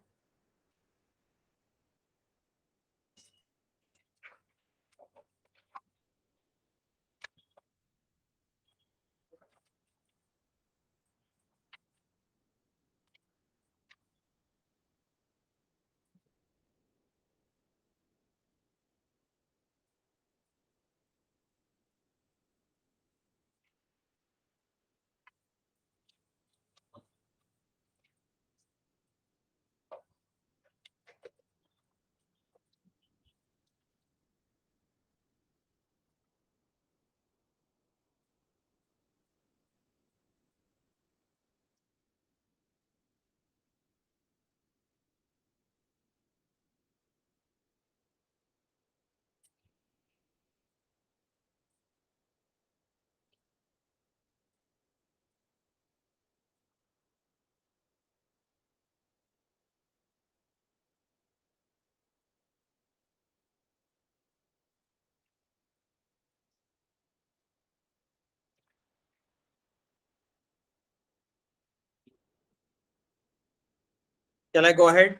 चला गो अहेड।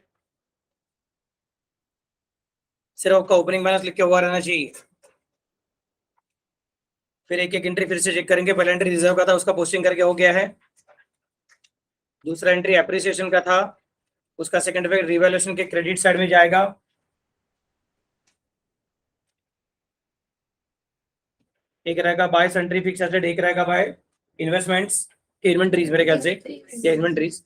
सिर्फ आपका ओपनिंग बैलेंस लिख के हुआ रहना चाहिए। फिर एक एक एंट्री फिर से चेक करेंगे। पहला एंट्री रिजर्व का था, उसका पोस्टिंग करके हो गया है। दूसरा एंट्री एप्रिसिएशन का था, उसका सेकंड इफेक्ट रिवैल्यूएशन के क्रेडिट साइड में जाएगा। एक रहेगा बाय सन्ट्री फिक्स एसेट, एक रहेगा बाय इन्वेस्टमेंट्स इन्वेंट्रीज मेरे ख्याल से, या इन्वेंट्रीज।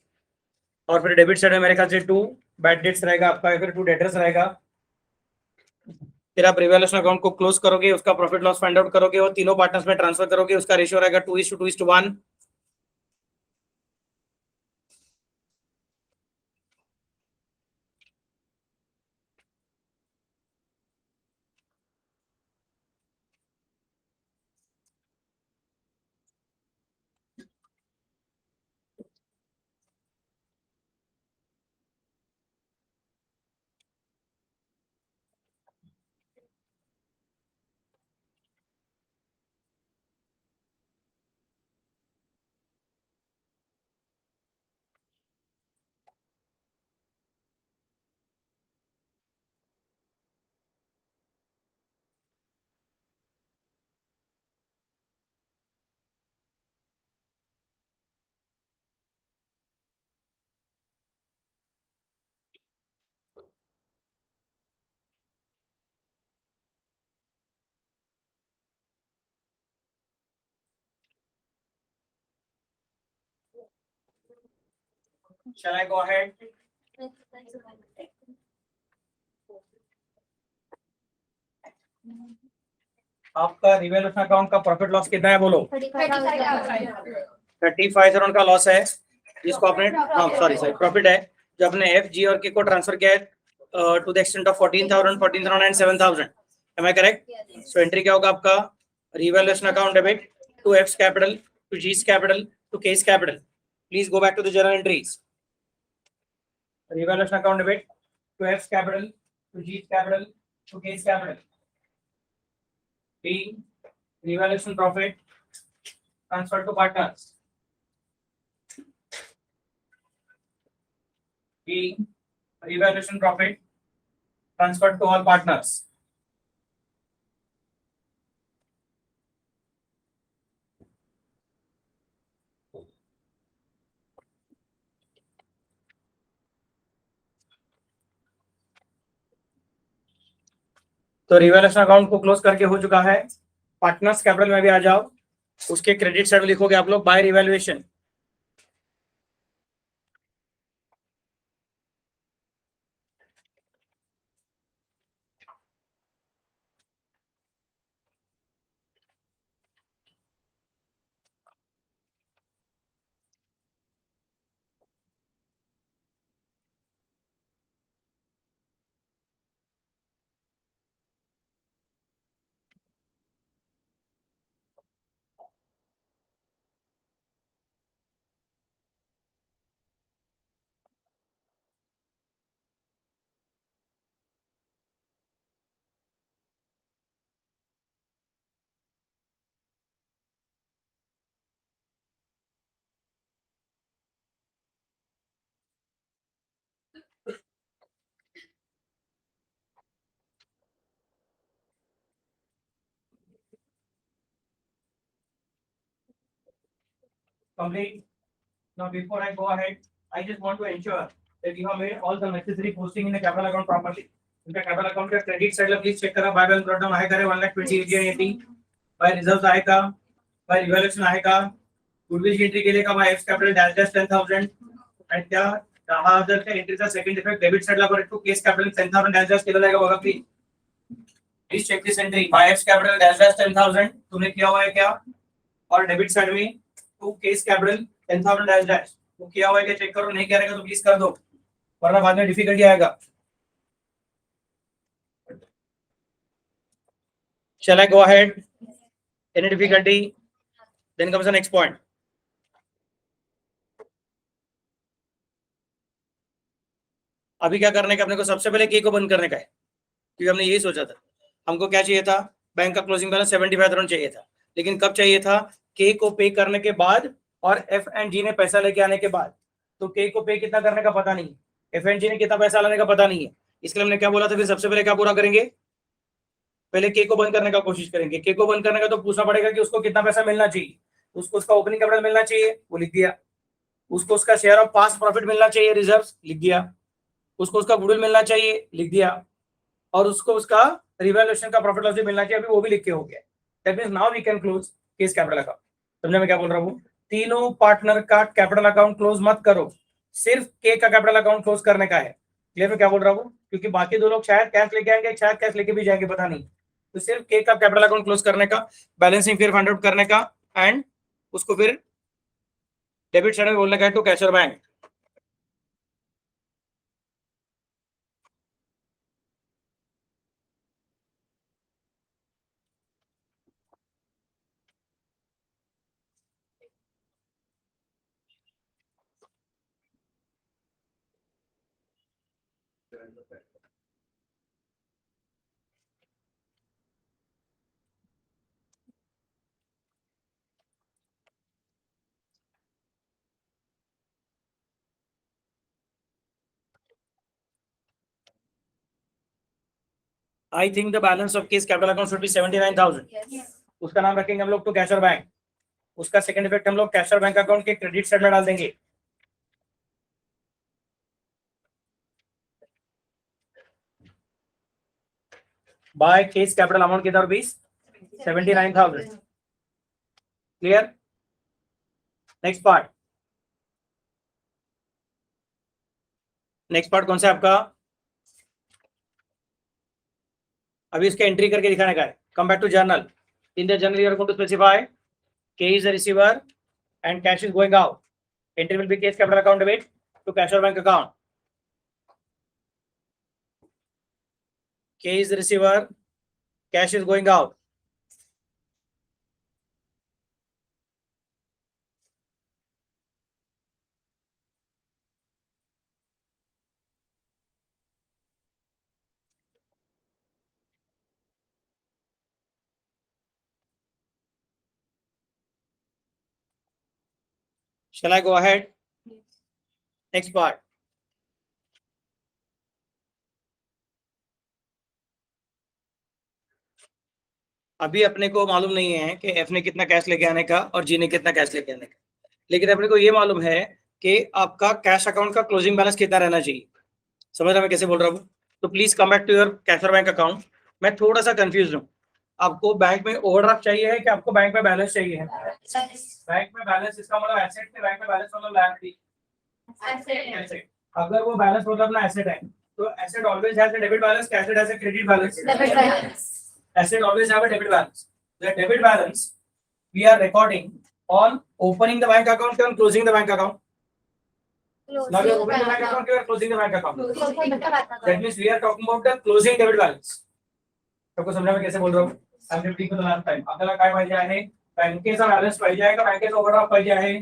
और फिर डेबिट साइड में मेरे ख्याल से 2 बैड डेट्स रहेगा आपका, फिर 2 डेटर्स रहेगा। फिर आप रिवैल्यूएशन अकाउंट को क्लोज करोगे, उसका प्रॉफिट लॉस फाइंड आउट करोगे और तीनों पार्टनर्स में ट्रांसफर करोगे। उसका रेशियो रहेगा 2:2:1। Shall I go ahead? आपका रिवैल्यूएशन अकाउंट का प्रॉफिट लॉस कितना है बोलो? 35,000 का लॉस है जिसको आपने, हाँ सॉरी प्रॉफिट है जो आपने एफ जी और के को ट्रांसफर किया है to the extent of 14,000 and 7,000. Am I correct? So entry क्या होगा आपका? Revaluation account debit to F capital to G's capital to K's capital. Please go back to the journal entries. Revaluation account debit to F capital to G's capital to K's capital. B, revaluation profit transferred to partners. B, revaluation profit transferred to all partners. तो revaluation account को close करके हो चुका है. Partners capital में भी आ जाओ. उसके क्रेडिट साइड लिखोगे आप लोग by revaluation. Complete. Now before I go ahead, I just want to ensure that you have made all the necessary posting in the capital account properly. इनका capital account का credit side ला please check करा. By balance brought down आहे का रे 1,20,80. By reserves आहे का? By revaluation आहे का? Goodwill की entry केले का? By F capital dash dash 10,000. And त्या 10,000 च्या entryचा second effect debit side ला परत to case capital 10,000 dash dash केलेला आहे का बघा please. Please check this entry. By F capital dash dash 10,000 तूने किया हुआ है क्या? और debit side में to case capital 10,000 dash dash वो किया हुआ है क्या चेक करो. नहीं किया रहेगा तो प्लीज कर दो वरना बाद में डिफिकल्टी आएगा. Shall I go ahead? Any difficulty? Then comes the next point. अभी क्या करने का अपने को? सबसे पहले के को बंद करने का है क्योंकि हमने यही सोचा था. हमको क्या चाहिए था? बैंक का क्लोजिंग बैलेंस 75,000 चाहिए था. लेकिन कब चाहिए था? के को पे करने के बाद और एफ एंड जी ने पैसा लेके आने के बाद. तो के को पे कितना करने का पता नहीं है, एफ एंड जी ने कितना पैसा लाने का पता नहीं है. इसलिए हमने क्या बोला था? फिर सबसे पहले क्या पूरा करेंगे? पहले के को बंद करने का कोशिश करेंगे. के को बंद करने का तो पूछना पड़ेगा कि उसको कितना पैसा मिलना चाहिए. उसको उसका ओपनिंग कैपिटल मिलना चाहिए, वो लिख दिया. उसको उसका शेयर ऑफ पास्ट प्रॉफिट मिलना चाहिए, रिजर्व्स, लिख दिया. उसको उसका गुडविल मिलना चाहिए, लिख दिया. और उसको उसका रिवैल्यूएशन का प्रॉफिट लॉस भी मिलना चाहिए, अभी वो भी लिख के हो गया. That means now we can close K's capital account. समझे मैं क्या बोल रहा हूँ? तीनों पार्टनर का कैपिटल अकाउंट क्लोज मत करो, सिर्फ के का कैपिटल अकाउंट क्लोज करने का है. क्लियर मैं क्या बोल रहा हूँ? क्योंकि बाकी दो लोग शायद कैश लेके आएंगे, शायद कैश लेके भी जाएंगे, पता नहीं. तो सिर्फ के का कैपिटल अकाउंट क्लोज करने का, बैलेंसिंग फिर फाइंड आउट करने का एंड उसको फिर डेबिट साइड में बोलने का है टू कैश और bank. I think the balance of case capital account should be 79,000. उसका नाम रखेंगे हम लोग टू कैश और बैंक. उसका सेकंड इफेक्ट हम लोग कैश और बैंक अकाउंट के क्रेडिट साइड में डाल देंगे. बाय केस कैपिटल अमाउंट कितना rupees? 79,000. Clear? Next part. Next part कौन सा है आपका? अभी इसके एंट्री करके दिखाने का है. Come back to journal. In the journal you are going to specify K is the receiver and cash is going out. Entry will be K's capital account debit to cash or bank account. K is the receiver, cash is going out. Shall I go ahead? Next part. अभी अपने को मालूम नहीं है कि F ने कितना cash लेके आने का और G ने कितना कैश लेके आने का, लेकिन अपने को ये मालूम है कि आपका कैश अकाउंट का क्लोजिंग बैलेंस कितना रहना चाहिए. समझ रहा मैं कैसे बोल रहा हूँ? तो please come back to your cash और बैंक अकाउंट. मैं थोड़ा सा कंफ्यूज हूँ. आपको बैंक में ओवरड्राफ्ट चाहिए है कि आपको बैंक में बैलेंस चाहिए है? बैंक में बैलेंस, इसका मतलब एसेट में, बैंक में बैलेंस मतलब लायबिलिटी. अगर वो बैलेंस मतलब ना एसेट है, तो asset always has a debit balance, asset has a credit balance. Asset always have a debit balance. The debit balance we are recording on opening the bank account and closing the bank account. Now we are opening the bank account, we are closing the bank account. That means we are talking about the closing debit balance. सबको समझा मैं कैसे बोल रहा हूँ? I'm repeating for the last time. आपल्याला काय पाहिजे आहे? बँकेचा बॅलन्स पाहिजे आहे का बँकेचा ओव्हरड्राफ्ट पाहिजे आहे?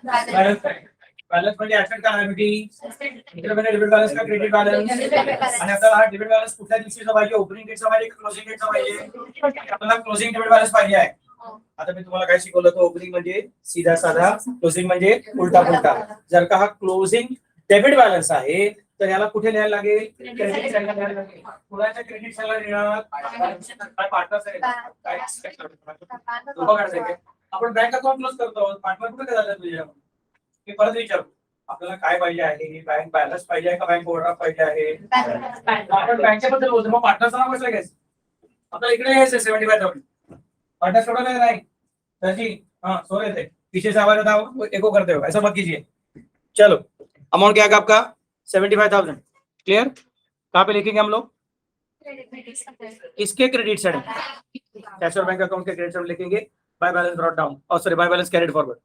बॅलन्स पाहिजे. बॅलन्स म्हणजे ऍसेट का लायबिलिटी, इंटरमीडिएट डेबिट बॅलन्स का क्रेडिट बॅलन्स, आणि आपल्याला हा डेबिट बॅलन्स कुठल्या दिवशीचा पाहिजे? ओपनिंग डेटचा पाहिजे का क्लोजिंग डेटचा पाहिजे? आपल्याला क्लोजिंग डेबिट बॅलन्स पाहिजे आहे. आता मी तुम्हाला काय शिकवलं होतं? ओपनिंग म्हणजे सीधा साधा, क्लोजिंग म्हणजे उलटा पुलटा. जर का हा क्लोजिंग डेबिट बॅलन्स आहे तर याला कुठे लिहायला लागेल? क्रेडिट साईडला लिहायला लागेल. कुणाच्या क्रेडिट साईडला लिहिणार? Partner side. आपण बँक अकाउंट क्लोज करतो, पार्टनर कुठे झालं तुझ्या? मी परत विचारतो, आपल्याला काय पाहिजे आहे? बँक बॅलन्स पाहिजे आहे का बँक ओव्हरड्राफ्ट पाहिजे आहे? आपण बँकेबद्दल बोलतो, मग पार्टनरचं नाव कसं घ्यायचं? आपल्याला इकडे यायचं 75,000. पार्टनर सोडा नहीं सची. हाँ सो रहे थे, पीछे से आवाज था, एको करते हो, ऐसा मत कीजिए. चलो, अमाउंट क्या है आपका? 75,000. क्लियर? कहाँ पे लिखेंगे हम लोग? इसके क्रेडिट साइड, कैश और बैंक अकाउंट के क्रेडिट साइड लिखेंगे. बाय बैलेंस ब्रॉट डाउन, और sorry by balance carried forward.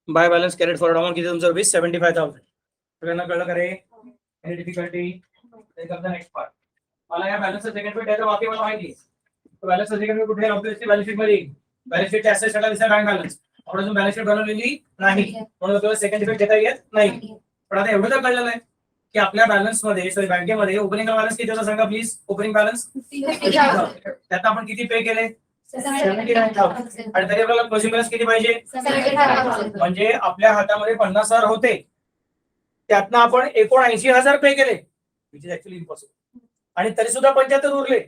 By balance carried forward amount किती तुमचं? 75,000. सगळ्यांना कळलं का रे? Any difficulty? Next part. मला या बॅलन्सचं सेकंड पेज द्यायचं बाकी मला माहिती. बॅलन्सचं सेकंड पेज कुठे आहे? ऑब्वियसली बॅलन्स शीट मध्ये. बॅलन्स शीटच्या ऍसेट साईडला दिसतं बँक बॅलन्स. आपण अजून बॅलन्स शीट बनवलेली नाही, म्हणून आपल्याला सेकंड पेज घेता येत नाही. पण आता एवढं तर कळलेलं आहे की आपल्या बॅलन्स मध्ये, सॉरी बँकेमध्ये ओपनिंग बॅलन्स किती होता सांगा प्लीज? ओपनिंग बॅलन्स त्यात आपण किती पे केले? 79,000. आणि तरी आपल्याला क्लोजिंग बॅलन्स किती पाहिजे? 75,000. म्हणजे आपल्या हातामध्ये 50,000 होते, त्यातनं आपण 79,000 पे केले, विच इज ऍक्च्युअली इम्पॉसिबल. आणि तरी सुद्धा 75 उरले,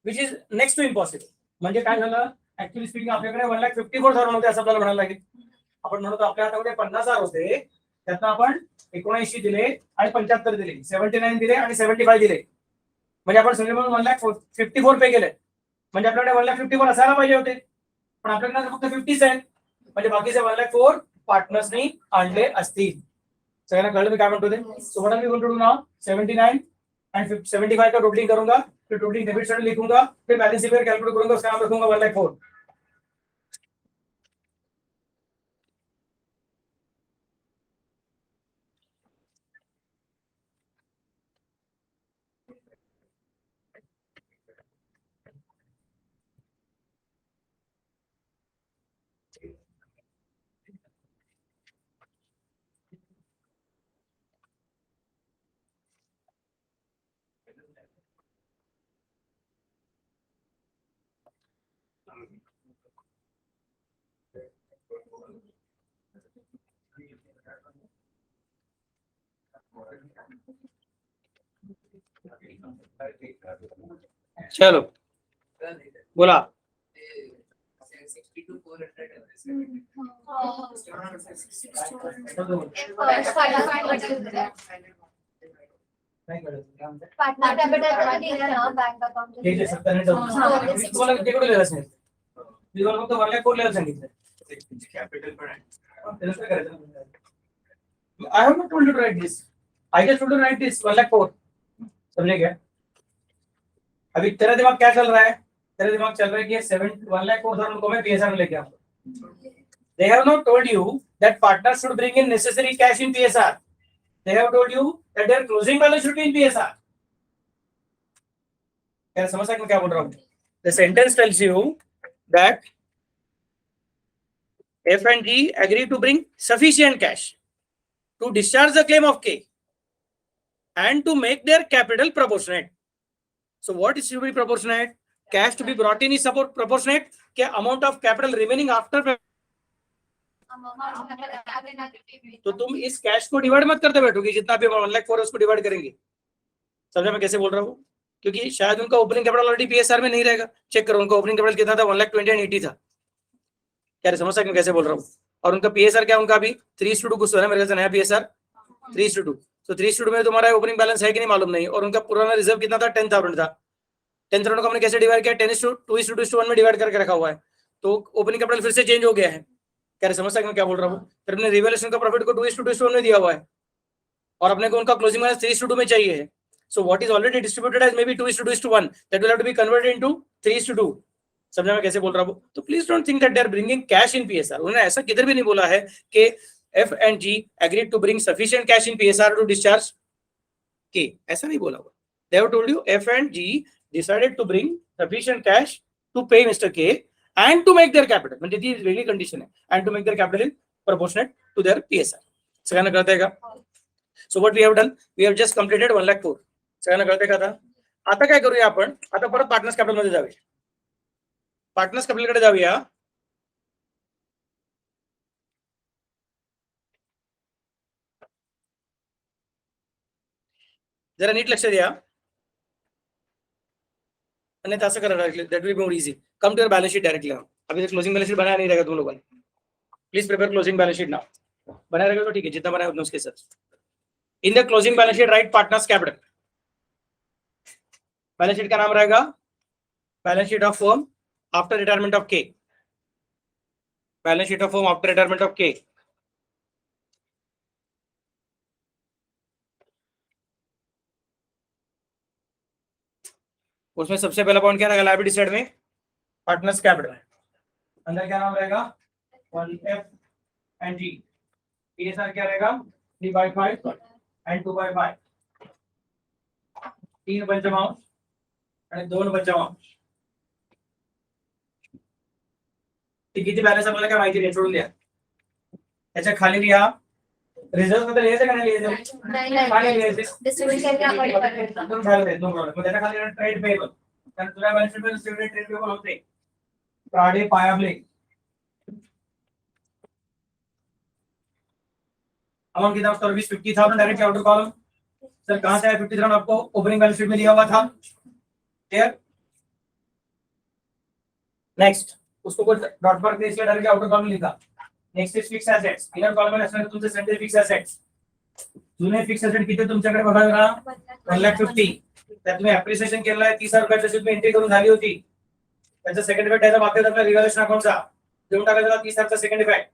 which is next to impossible. म्हणजे काय झालं? ऍक्च्युअली स्पीकिंग आपल्याकडे 1,54,000 होते असं आपल्याला म्हणायला लागेल. आपण म्हणतो आपल्या हातामध्ये 50,000 होते, त्यातनं आपण 79 दिले आणि 75 दिले, 79 दिले आणि 75 दिले. म्हणजे आपण सगळे म्हणून 1,54 पे केले. म्हणजे आपल्याकडे 1,54 असायला पाहिजे होते, पण आपल्याकडे फक्त 50 आहेत. म्हणजे बाकीचे 1,04 पार्टनर्सनी आणले असतील. सगळ्यांना कळलं मी काय म्हणतो ते? So what are we going to do now? 79 and 75 का टोटलिंग करूंगा, फिर टोटलिंग डेबिट साइड लिखूंगा, फिर बैलेंस शीट कैलकुलेट करूंगा, उसका नाम रखूंगा 1,04. चलो बोला. नाही कळलं काय म्हणताय? पार्टनर कॅपिटल दिलं ना बँक अकाउंट ठीक आहे 97 मी तुम्हाला किती कुठे लिहिलं सांगितलं मी तुम्हाला फक्त 1 लाख कोड लिहायला सांगितलं कॅपिटल पण आहे. त्याला काय करायचं I have not told you to write this I just told you write this 1 lakh code समझे क्या अभी तेरा दिमाग क्या चल रहा है तेरा दिमाग चल रहा है कि 1 लाख कोड धर उनको मैं पीएसआर में लेके आऊंगा they have not told you that partners should bring in necessary cash in PSR they have told you that their closing balance should be in PSR क्या समझ सकते क्या बोल रहा हूँ the sentence tells you that F and G agree to bring sufficient cash to discharge the claim of K and to make their capital proportionate. So what is to be proportionate? Cash to be brought in is proportionate के amount of capital remaining after. तो तुम इस cash को divide मत करते बैठोगे जितना भी 1 लाख 4 उसको डिवाइड करेंगे समझा मैं कैसे बोल रहा हूँ क्योंकि शायद उनका ओपनिंग कैपिटल ऑलरेडी पीएसआर में नहीं रहेगा चेक करो उनका ओपनिंग कैपिटल कितना था 1,20,000 and 80 था क्या समझ सकते कैसे बोल रहा हूँ और उनका पीएसआर क्या उनका भी 3:2 कुछ है मेरे ख्याल से नया पीएसआर 3:2 तो 3:2 में तुम्हारा ओपनिंग बैलेंस है कि नहीं मालूम नहीं और उनका पुराना रिजर्व कितना था 10,000 था 10,000 को हमने कैसे डिवाइड किया 10:2:1 में डिवाइड करके रखा हुआ है तो ओपनिंग कैपिटल फिर से चेंज हो गया है क्या समझ सकते क्या बोल रहा हूँ फिर हमने रिवैल्यूएशन का प्रॉफिट को 2:1 में दिया हुआ है और अपने को उनका क्लोजिंग बैलेंस 3:2 में चाहिए है so what is already distributed as may be 2:1 that will have to be converted into 3:2 समझा मैं कैसे बोल रहा हूँ तो please don't think that they are bringing cash in PSR उन्होंने ऐसा किधर भी नहीं बोला है कि F and G agreed to bring sufficient cash in PSR to discharge के ऐसा नहीं बोला हुआ they have told you F and ji decided to bring sufficient cash to pay Mister K and to make their capital म्हणजे ती वेगळी condition आहे and to make their capital in proportionate to their PSR सगळ्यांना कळतंय का so what we have done we have just completed 1 lakh 4 सगळ्यांना कळतंय का आता काय करूया आपण आता परत पार्टनर्स कॅपिटल मध्ये जाऊया पार्टनर्स कॅपिटल कडे जाऊया जरा नीट लक्ष द्या नहीं तो ऐसा कर directly that will be more easy come to your balance sheet directly अभी तक क्लोजिंग बैलेंस शीट बनाया नहीं रहेगा तुम लोगों ने please prepare closing balance sheet now बनाया रहेगा तो ठीक है जितना बनाया उतना उसके साथ in the closing balance sheet right partners capital balance sheet का नाम रहेगा balance sheet of firm after retirement of K balance sheet of firm after retirement of K उसमें सबसे पहला पॉइंट क्या रहेगा लायबिलिटी साइड में पार्टनर्स कैपिटल अंदर क्या नाम रहेगा 1F and G पीएसआर क्या रहेगा 3/5 and 2/5 3 पंचमांश आणि 2 पंचमांश किती बॅलन्स आपल्याला काय माहिती नाही सोडून द्या त्याच्या खाली लिहा रिझर्व मध्ये लिहायचं का नाही लिहायचं नाही लिहायचं डिस्ट्रीब्यूशन एकदम झालं नो प्रॉब्लेम त्याच्या खाली ट्रेड पेबल कारण तुझ्या बॅलन्स शीट मध्ये सगळे ट्रेड पेबल होते प्राडे पायाबले अमाउंट कितना उसका 50,000 डायरेक्ट आउटर कॉलम सर कहां से आया 50,000 आपको ओपनिंग बैलेंस शीट में दिया हुआ था क्लियर नेक्स्ट उसको कुछ डॉट पर प्लेस किया डायरेक्ट आउटर कॉलम लिखा next is fix assets inner column में असणार तुमचे सेंटर फिक्स एसेट्स जुने फिक्स एसेट किती तुमच्याकडे बघा जरा 1,50,000 त्यात तुम्ही अप्रिसिएशन केलं आहे 30,000 रुपयाची तुम्ही एंट्री करून झाली होती त्याचा सेकंड इफेक्ट याचा बाकी आपला रिव्हॅल्युएशन अकाउंटचा देऊन टाकायचा 30,000 चा सेकंड इफेक्ट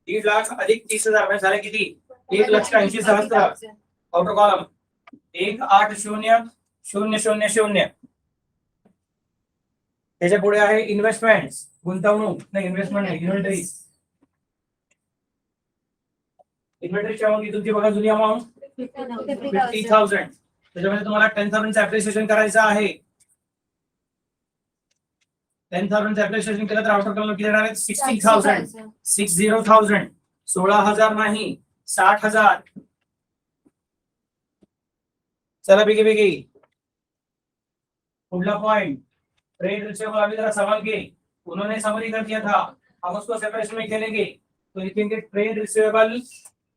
1 लाख अधिक 30,000 म्हणजे झाले किती 1,80,000 आउटर कॉलम 1,80,000 त्याच्या पुढे आहे इन्व्हेस्टमेंट्स गुंतवणूक नाही इन्व्हेस्टमेंट नाही इन्व्हेंटरीज इन्व्हेंटरीची अमाउंट तुमची बघा जुनी अमाउंट 50,000 त्याच्यामध्ये तुम्हाला 10,000 चं अप्रिसिएशन करायचं आहे 10,000 चं अप्रिसिएशन केलं तर आउटर कॉलम किती येणार आहे 60,000 60,000 16,000 नाही 60,000 चला बिगी बिगी पुढला पॉइंट ट्रेड रिसीवेबल अभी जरा सवाल के उन्होंने समरी कर दिया था हम उसको सेपरेशन में खेलेंगे तो लिखेंगे ट्रेड रिसीवेबल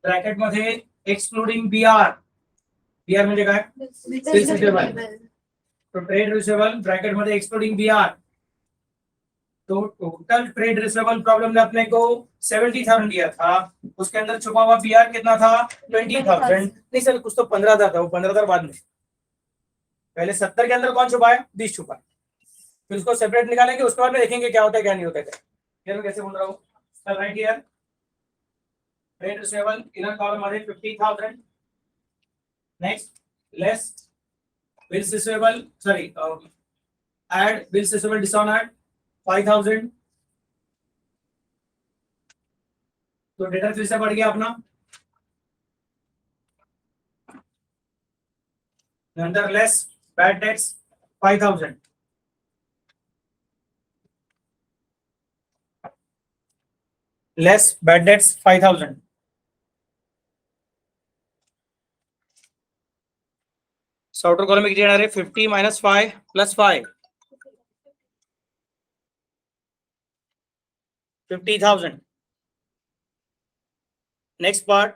ब्रैकेट मध्ये एक्सक्लूडिंग बीआर बीआर म्हणजे काय तो ट्रेड रिसीवेबल ब्रॅकेट मध्ये एक्सक्लूडिंग बीआर तो टोटल ट्रेड रिसीवेबल प्रॉब्लम में अपने को 70,000 दिया था, उसके अंदर छुपा हुआ पीआर कितना था 20,000। नहीं सर, कुछ तो 15,000 था, वो 15,000 बाद में। पहले 70 के अंदर कौन छुपा है, 20 छुपा है, फिर उसको सेपरेट निकालेंगे, उसके बाद में देखेंगे क्या होता है क्या नहीं होता है। क्या मैं कैसे बोल रहा हूँ, right here trade receivable inner column मध्ये 50,000, next less bills receivable, sorry add bills receivable dishonoured 5,000, तो डेटा फिर से बढ़ गया अपना। अंदर less bad debts 5,000, less bad debts 5,000, outer column में किती येणार आहे 50 minus 5 plus 5 50,000। Next part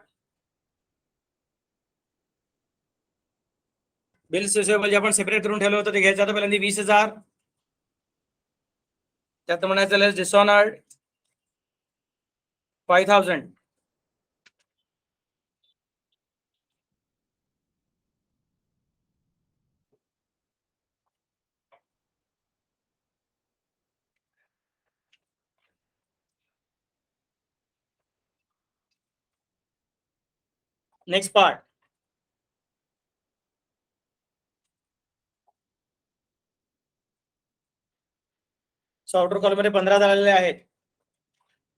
bills receivable जे आपण सेपरेट करून ठेवलं होतं ते घ्यायचं होतं पहिल्यांदा 20,000, त्यात म्हणायचं less dishonoured 5,000, next part outer column मध्ये 15,000 आलेले आहेत।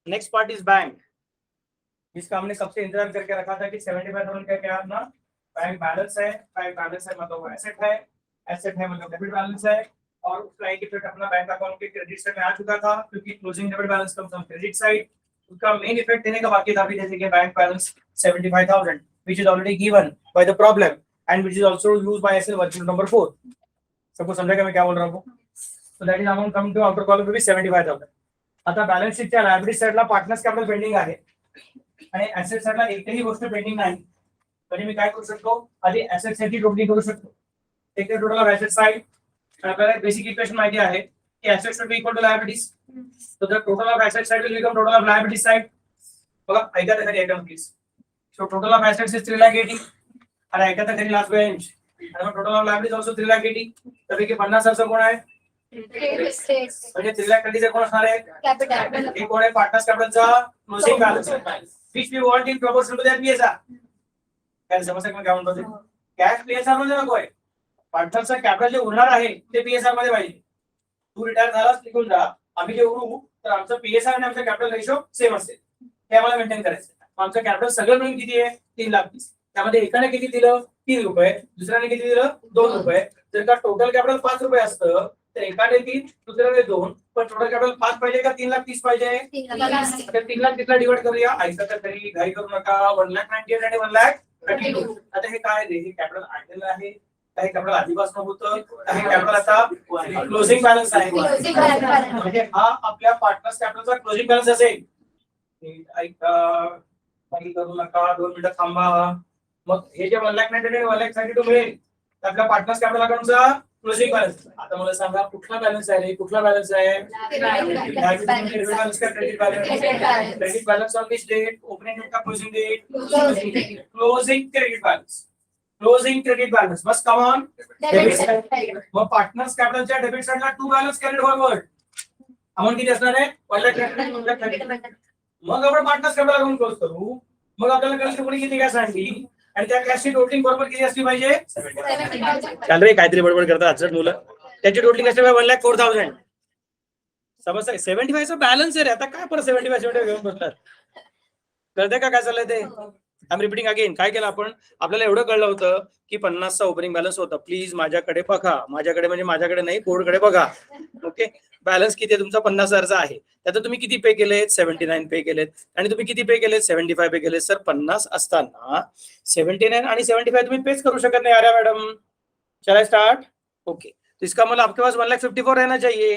नेक्स्ट पार्ट इज बैंक, जिसका हमने सबसे इंतजार करके रखा था कि 75,000 का क्या अपना बैंक बैलेंस है, बैंक बैलेंस है मतलब एसेट है, एसेट है मतलब डेबिट बैलेंस है, और उसका एक इफेक्ट अपना बैंक अकाउंट के क्रेडिट साइड में आ चुका था क्योंकि closing debit balance comes on credit side. उसका मेन इफेक्ट देने का बाकी था, जैसे कि bank balance 75,000 which is already given by the problem and which is also used by SL working number 4। सबको समझा क्या मैं क्या बोल रहा हूँ? So that is amount coming to outer column भी 75,000। आता बॅलन्स शीटच्या लायबिलिटी साइडला पार्टनर्स कॅपिटल पेंडिंग आहे आणि ऍसेट साइडला एकही गोष्ट पेंडिंग नाही, म्हणजे मी काय करू शकतो, आधी ऍसेट साइडची टोटली करू शकतो। एक टोटल ऑफ ऍसेट साइड, आपल्याला बेसिक इक्वेशन माहिती आहे की asset should be equal to liabilities, so the total of asset side will become total of liability side। बघा ऐका तर खरी एकदम please. So total of assets is 3,80,000 आणि ऐका तर खरी लास्ट बेंच, आणि मग total of liabilities also 3,80,000, तर की 50,000 कोण आहे, म्हणजे 3,20,000 कोण असणार आहे, कॅपिटल हे कोण आहे, पार्टनर्स कॅपिटलचा closing balance which we want in proportion to their PSR। काय समस्या काय म्हणतो ते, कॅश PSR मध्ये नको आहे, पार्टनरचा कॅपिटल जे उरणार आहे ते PSR मध्ये पाहिजे। तू रिटायर झालास निघून जा, आम्ही जे उरू तर आमचं PSR आणि आमचं कॅपिटल रेशो सेम असेल, हे आम्हाला मेंटेन करायचं। आमचं कॅपिटल सगळं मिळून किती आहे 3,20,000, त्यामध्ये एकाने किती दिलं 3 रुपये, दुसऱ्याने किती दिलं 2 रुपये। जर का टोटल कॅपिटल 5 रुपये असतं तर एकाने 3 दुसऱ्याने 2, पण टोटल कॅपिटल 5 पाहिजे का 3,30,000 पाहिजे, तर 3,00,000 कितना डिवाइड करूया, ऐका तर तरी घाई करू नका, 1,98,000 आणि 1,32,000। आता हे काय आहे, हे कॅपिटल आणलेलं आहे, काही कॅपिटल आधीपासून होतं, काही कॅपिटल आता क्लोजिंग बॅलन्स आहे, म्हणजे हा आपल्या पार्टनर्स कॅपिटलचा क्लोजिंग बॅलन्स असेल। काही करू नका, 2 मिनिटं थांबा। मग हे जे 1,98,000 आणि 1,32,000 मिळेल तर आपल्या पार्टनर्स कॅपिटल अकाउंटचा क्लोजिंग बॅलन्स। आता मला सांगा कुठला बॅलन्स आहे, कुठला बॅलन्स आहे, क्रेडिट बॅलन्स का credit balance, credit balance on which date, opening date का closing date, closing credit balance, closing credit balance बस कम ऑन डेबिट साइड। मग पार्टनर्स कॅपिटलच्या डेबिट साइडला 2 बॅलन्स कॅरीड फॉरवर्ड, अमाउंट किती असणार आहे 1,32,000। मग आपण पार्टनर्स कॅपिटल अकाउंट क्लोज करू, मग आपल्याला कळेल कोणी किती कॅश आणली आणि त्या कॅशची टोटलिंग बरोबर किती असली पाहिजे 70,000। चाल रे काहीतरी बडबड करतात आजच मुलं, त्याची टोटलिंग असली पाहिजे 1,04,000। समजतं 75 चा बॅलन्स आहे रे, आता काय परत 75 घेऊन बसतात, कळतंय का काय चाललंय ते? आय एम रिपीटिंग अगेन, काय केलं आपण, आपल्याला एवढं कळलं होतं की 50चा ओपनिंग बॅलन्स होता, प्लीज माझ्याकडे बघा, माझ्याकडे म्हणजे माझ्याकडे नाही बोर्डकडे बघा, ओके। बॅलन्स किती आहे तुमचा 50,000चा आहे, त्यात तुम्ही किती पे केलेत 79 पे केलेत, आणि तुम्ही किती पे केलेत 75 पे केलेत। सर 50 असताना 79 आणि 75 तुम्ही पेच करू शकत नाही, अरे मॅडम चला स्टार्ट, ओके। तो इसका मतलब आपके पास 1,54,000 रहना चाहिए,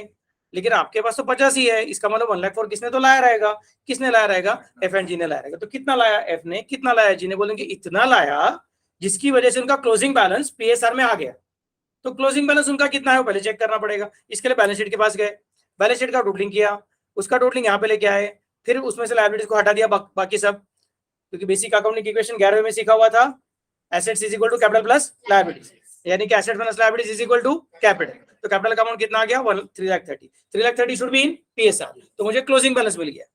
लेकिन आपके पास तो 50 ही है, इसका मतलब 1,04,000 किसने तो लाया रहेगा, किसने लाया रहेगा, एफ एंड जी ने लाया रहेगा। तो कितना लाया एफ ने, कितना लाया जी ने, बोलेंगे इतना लाया, जिसकी वजह से उनका क्लोजिंग बैलेंस पीएसआर में आ गया। तो क्लोजिंग बैलेंस उनका कितना है वो पहले चेक करना पड़ेगा, इसके लिए बैलेंस शीट के पास गए, बैलेंस शीट का टोटलिंग किया, उसका टोटलिंग यहाँ पे लेके आए, फिर उसमें से लायबिलिटीज को हटा दिया बाकी सब, क्योंकि बेसिक अकाउंटिंग इक्वेशन 11वें में सीखा हुआ था, assets is equal to capital plus liabilities, यानी कि asset minus liabilities is equal to capital. तो कैपिटल का अमाउंट कितना आ गया 3,30,000 शुड बी इन पीएसआर, तो मुझे क्लोजिंग बैलेंस मिल गया।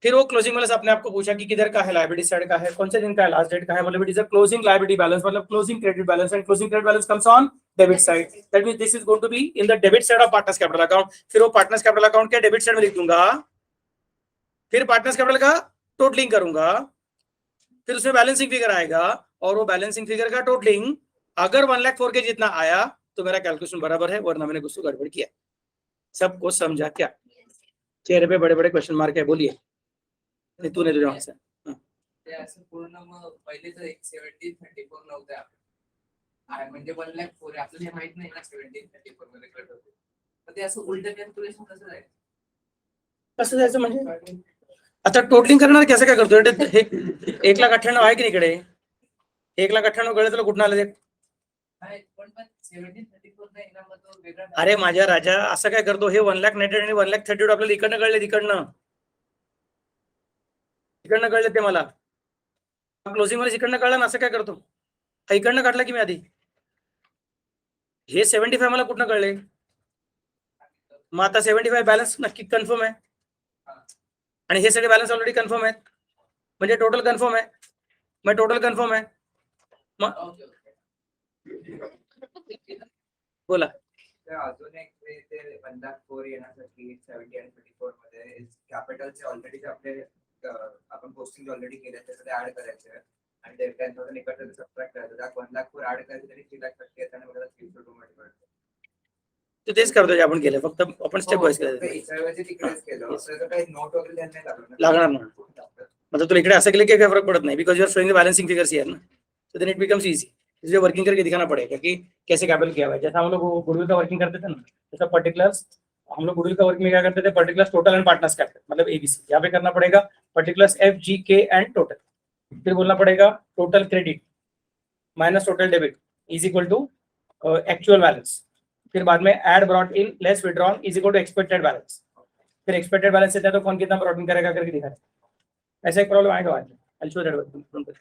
फिर वो क्लोजिंग बैलेंस अपने आपको पूछा कि किधर का है, लायबिलिटी साइड का है, कौन से दिन का है, लास्ट डेट का है, मतलब it is a closing liability balance, मतलब closing credit balance, and closing credit balance comes on debit side, that means this is going to be in the debit side of partners capital account. फिर वो partners capital account के debit side में लिख दूंगा, फिर partners capital का totalling करूंगा, फिर उसमें बैलेंसिंग फिगर आएगा, और वो बैलेंसिंग फिगर का टोटलिंग अगर 1,04,000 के जितना आया तो मेरा कैलकुलेशन बराबर है, वरना मैंने कुछ तो गड़बड़ किया। सबको समझा क्या? चेहरे पे बड़े बड़े क्वेश्चन मार्क है, बोलिए तूने तुझे आंसर। असं पूर्ण मग पहिले तर 1734 नव्हत्या आहे, म्हणजे 1,04,000 आपल्याला हे माहित नाही ना 1734 मध्ये कट होते, तर ते असं उलट कॅल्क्युलेशन कसं आहे? कसं जायचं म्हणजे आता टोटलिंग करणार कसं काय करतो? हे 1,98,000 आहे की नाही इकडे, 1,98,000 कळलं तुला कुठून आलं ते? नाही पण 1734 नाही ना, मग तो वेगळा अरे माझ्या राजा असं काय करतो, हे 1,90,000 आणि 1,32,000 आपल्याला इकडनं कळले, इकडनं कळले ते मला क्लोजिंग मध्ये इकडनं कळलं ना, असं काय करतो, हा इकडनं काढला की मी आधी, हे 75 मला कुठनं कळले, मग आता 75 बॅलन्स नक्की कन्फर्म आहे, आणि हे सगळे बॅलन्स ऑलरेडी कन्फर्म आहेत, म्हणजे टोटल कन्फर्म आहे, मग टोटल कन्फर्म आहे, मग बोला। तर अजून एक ते 1,04,000 येण्यासाठी 70 आणि 34 मध्ये कॅपिटलचे ऑलरेडी आपले आपण पोस्टिंग ऑलरेडी केले त्याच्यात ऍड करायचे, आणि ते 10,000 इकडे सबट्रॅक्ट करायचं, त्यात 1,04,000 ऍड करायचं, तरी 3,30,000 येतात आणि मला 302 मध्ये तर तेच करतो जे आपण केलं, फक्त आपण स्टेप वाईज करायचं, तिकडेच केलं, त्याचं काही नोट वगैरे द्यायला नाही लागणार ना, मतलब तुला इकडे असं केलं की काय फरक पड़त नहीं, because you are showing the balancing figures here ना, तो देन इट बिकम्स इजी, इसलिए वर्किंग करके दिखाना पड़ेगा कि कैसे कैपिटल किया हुआ है। जैसा हम लोग गुडविल का वर्किंग करते थे ना, जैसा पर्टिकुलर्स हम लोग गुडविल का वर्किंग में क्या करते थे, particulars total and partners capital, मतलब एबीसी, यहाँ पे करना पड़ेगा पर्टिकुलर्स FGK एंड टोटल, फिर बोलना पड़ेगा total credit minus total debit is equal to actual balance, फिर बाद में add brought in less withdrawn is equal to expected balance, फिर एक्सपेक्टेड बैलेंस से तो कौन कितना ब्रॉट इन करेगा करके दिखा, ऐसा एक प्रॉब्लम आएगा आज, I'll show that one.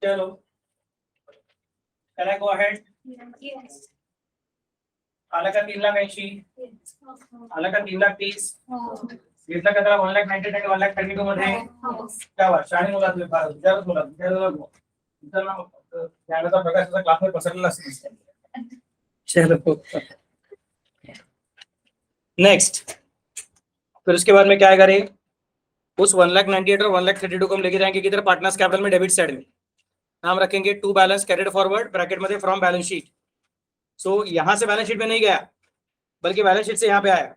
चलो, can I go ahead? Yes. आला का 3,80,000, Yes. आला का 3,30,000, हो. घेतला का त्याला 1,90,000 आणि 1,32,000 मध्ये, हो. क्या बात, शाळे मुला ज्ञानाचा प्रकाशाचा क्लासमध्ये पसरलेला असतो। चलो नेक्स्ट, फिर उसके बाद में क्या आएगा रे, उस 1,98,000 और 1,32,000 को हम लेके जाएंगे किधर, पार्टनर्स कैपिटल में डेबिट साइड में, नाम रखेंगे to balance carried forward bracket में फ्रॉम बैलेंस शीट, सो यहां से बैलेंस शीट में नहीं गया बल्कि बैलेंस शीट से यहां पे आया,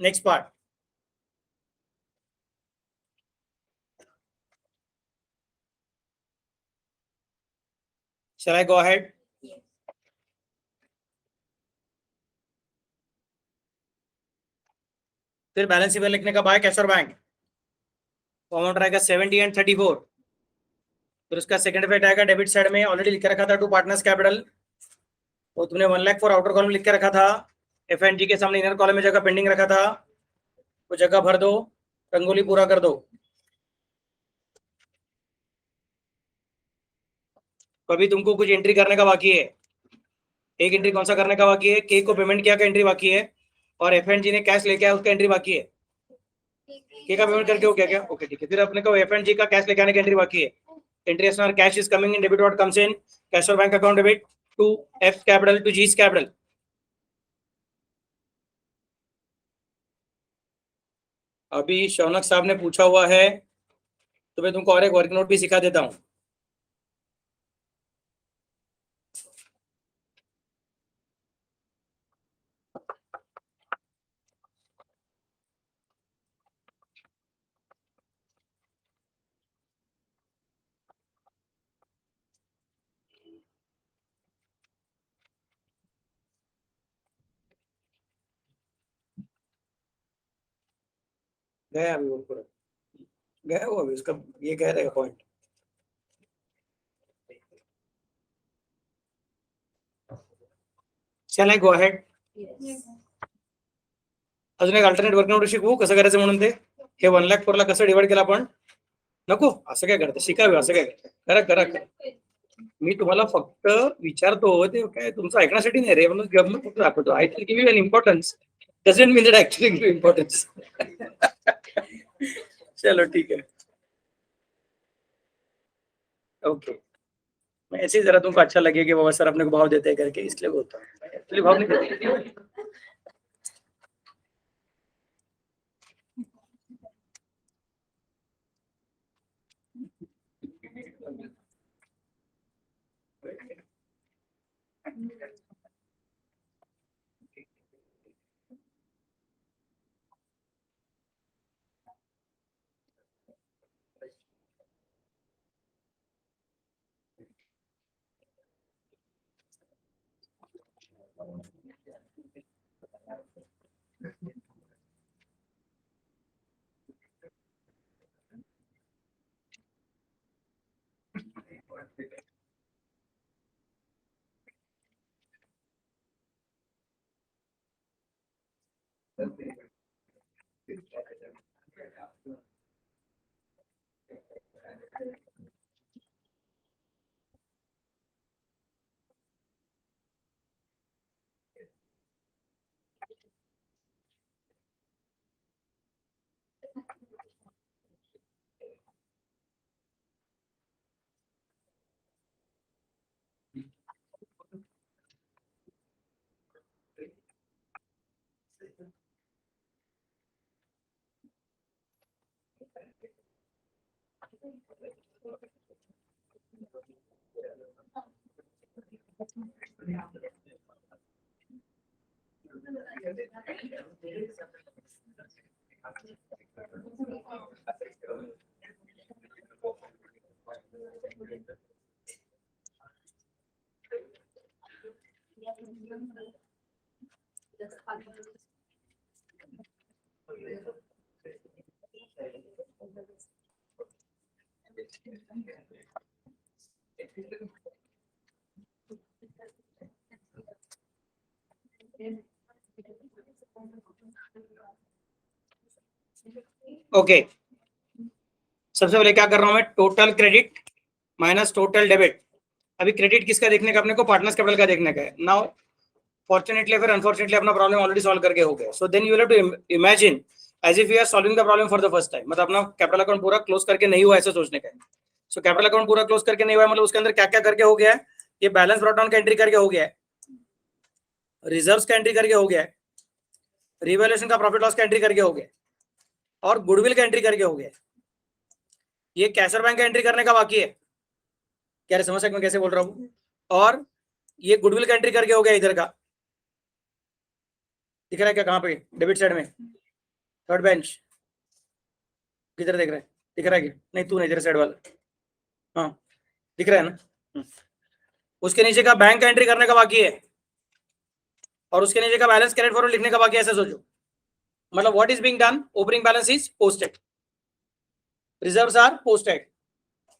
next part, shall I go ahead? Yes. फिर बैलेंस शीट लिखने का बाय कैश और बैंक, तो अमाउंट रहेगा 70 एंड 34, फिर उसका सेकंड इफेक्ट आएगा डेबिट साइड में, ऑलरेडी लिख के रखा था टू पार्टनर्स कैपिटल, तो तुमने 1,04,000 आउटर कॉलम लिख के रखा था, FNG के सामने इनर कॉलम में जगह पेंडिंग रखा था, वो जगह भर दो, रंगोली पूरा कर दो। कभी तुमको कुछ एंट्री करने का बाकी है, एक एंट्री कौन सा करने का बाकी है, के को पेमेंट किया का एंट्री बाकी है, और FNG ने कैश लेके आया उसका एंट्री बाकी है, के का पेमेंट करके हो गया क्या? ओके ठीक है, फिर अपने को एफ एंड जी का कैश लेके आने की एंट्री बाकी है. Entry as cash is coming in, debit what comes in, cash और bank account debit to F capital to G's capital. अभी शौनक साहब ने पूछा हुआ है तो मैं तुमको और एक वर्क नोट भी सिखा देता हूँ. गया अभी वो पूरा गया वो अभी उसका ये कह रहेगा point. Shall I go ahead? अजून एक अल्टरनेट वर्क नोट शिकवू कसं करायचं म्हणून. ते हे 1,04,000 ला कसं डिवाइड केलं आपण. नको असं काय करतं, शिकावे असं काय करा करा करा. मी तुम्हाला फक्त विचारतो ते काय तुमचं ऐकण्यासाठी नाही रे, म्हणून गमत फक्त दाखवतो. I think give an importance doesn't mean that actually give importance. चलो ठीक है, ओके. ऐसे जरा तुमको अच्छा लगे कि बाबा सर अपने को भाव देते हैं करके, इसलिए बोलता हूँ. एक्चुअली भाव नहीं देते. ओके, सबसे पहले क्या कर रहा हूं मैं, total credit minus total debit. अभी क्रेडिट किसका देखने का अपने को, पार्टनर्स कैपिटल का देखने का है. नाउ फॉर्चुनेटली फिर अनफॉर्चुनेटली अपना प्रॉब्लम ऑलरेडी सॉल्व करके हो गया. So then you have to imagine as if you are solving the problem for the first time. मतलब अपना कैपिटल अकाउंट पूरा क्लोज करके नहीं हुआ ऐसा सोचने का है. सो कैपिटल अकाउंट पूरा क्लोज करके नहीं हुआ मतलब उसके अंदर क्या क्या करके हो गया है. ये बैलेंस ब्रॉट डाउन का एंट्री करके हो गया है, रिजर्व्स का एंट्री करके हो गया है, रिवैल्यूएशन का प्रॉफिट लॉस का एंट्री करके हो गया और गुडविल का एंट्री करके हो गया. ये कैशर बैंक का एंट्री करने का बाकी है. क्या रे समझ सकते मैं कैसे बोल रहा हूँ. और ये गुडविल का एंट्री करके हो गया. इधर का दिख रहा है क्या, कहाँ पे, डेबिट साइड में थर्ड बेंच किधर देख रहा है, दिख रहा है क्या, नहीं तू नहीं, तेरे साइड वाला, हाँ दिख रहा है ना. उसके नीचे का बैंक का एंट्री करने का बाकी है और उसके नीचे का बैलेंस कैरेट फॉरवर्ड लिखने का बाकी है. ऐसा सोचो, मतलब what is being done, opening balance is posted, reserves are posted,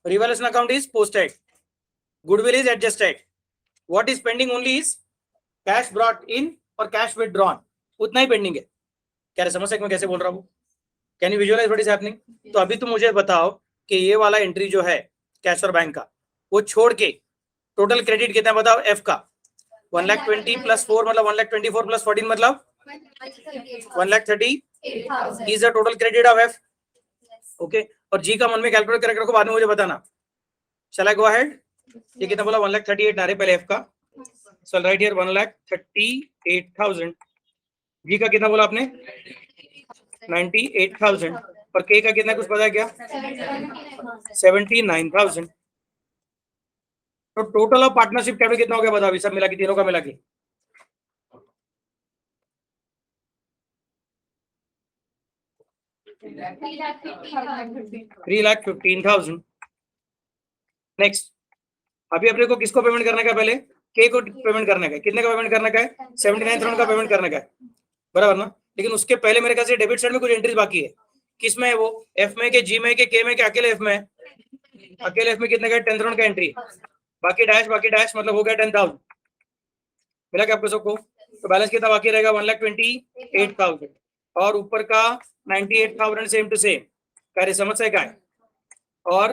revaluation account is posted, goodwill is adjusted, what is pending only is cash brought in और कैश विथड्रॉन. उतना ही pending है. क्या समझ सकते मैं कैसे बोल रहा हूँ. Can you visualise what is happening. तो अभी तुम मुझे बताओ कि ये वाला एंट्री जो है कैश और बैंक का, वो छोड़ के टोटल क्रेडिट कितना बताओ एफ का. 1,20,000 प्लस 4 मतलब 1,24,000 प्लस 14 मतलब 1,30,000 8,000. Is the total credit of F. Yes. Okay, और जी का मन में कैलकुलेट करके रखो, बाद में मुझे बताना. Shall I go ahead? ये कितना बोला? 1,38,000 ना रहे पहले एफ का. So right here 1,38,000. जी का कितना बोला आपने? 98,000. और के का कितना कुछ पता है क्या? 79,000. तो टोटल ऑफ पार्टनरशिप कैपिटल कितना हो गया बता अभी, सब मिला के, तीनों का मिला के? $3,15,000. नेक्स्ट, अभी अपने को किसको पेमेंट करने का? पहले के को पेमेंट करने का. कितने का पेमेंट करने का है? 79,000 का पेमेंट करने का है, बराबर ना? लेकिन उसके पहले मेरे ख्याल से डेबिट साइड में कुछ एंट्रीज बाकी है. किसमें है वो? एफ में के, जी में के, के में के, अकेले एफ में? अकेले एफ में कितने का? 10,000 का एंट्री. बाकी डैश मतलब हो गया 10,000. मिला क्या आपको सबको? तो बैलेंस कितना बाकी रहेगा? 1,28,000. और ऊपर का 98,000 सेम टू सेम. कार्य समझ से क्या है? और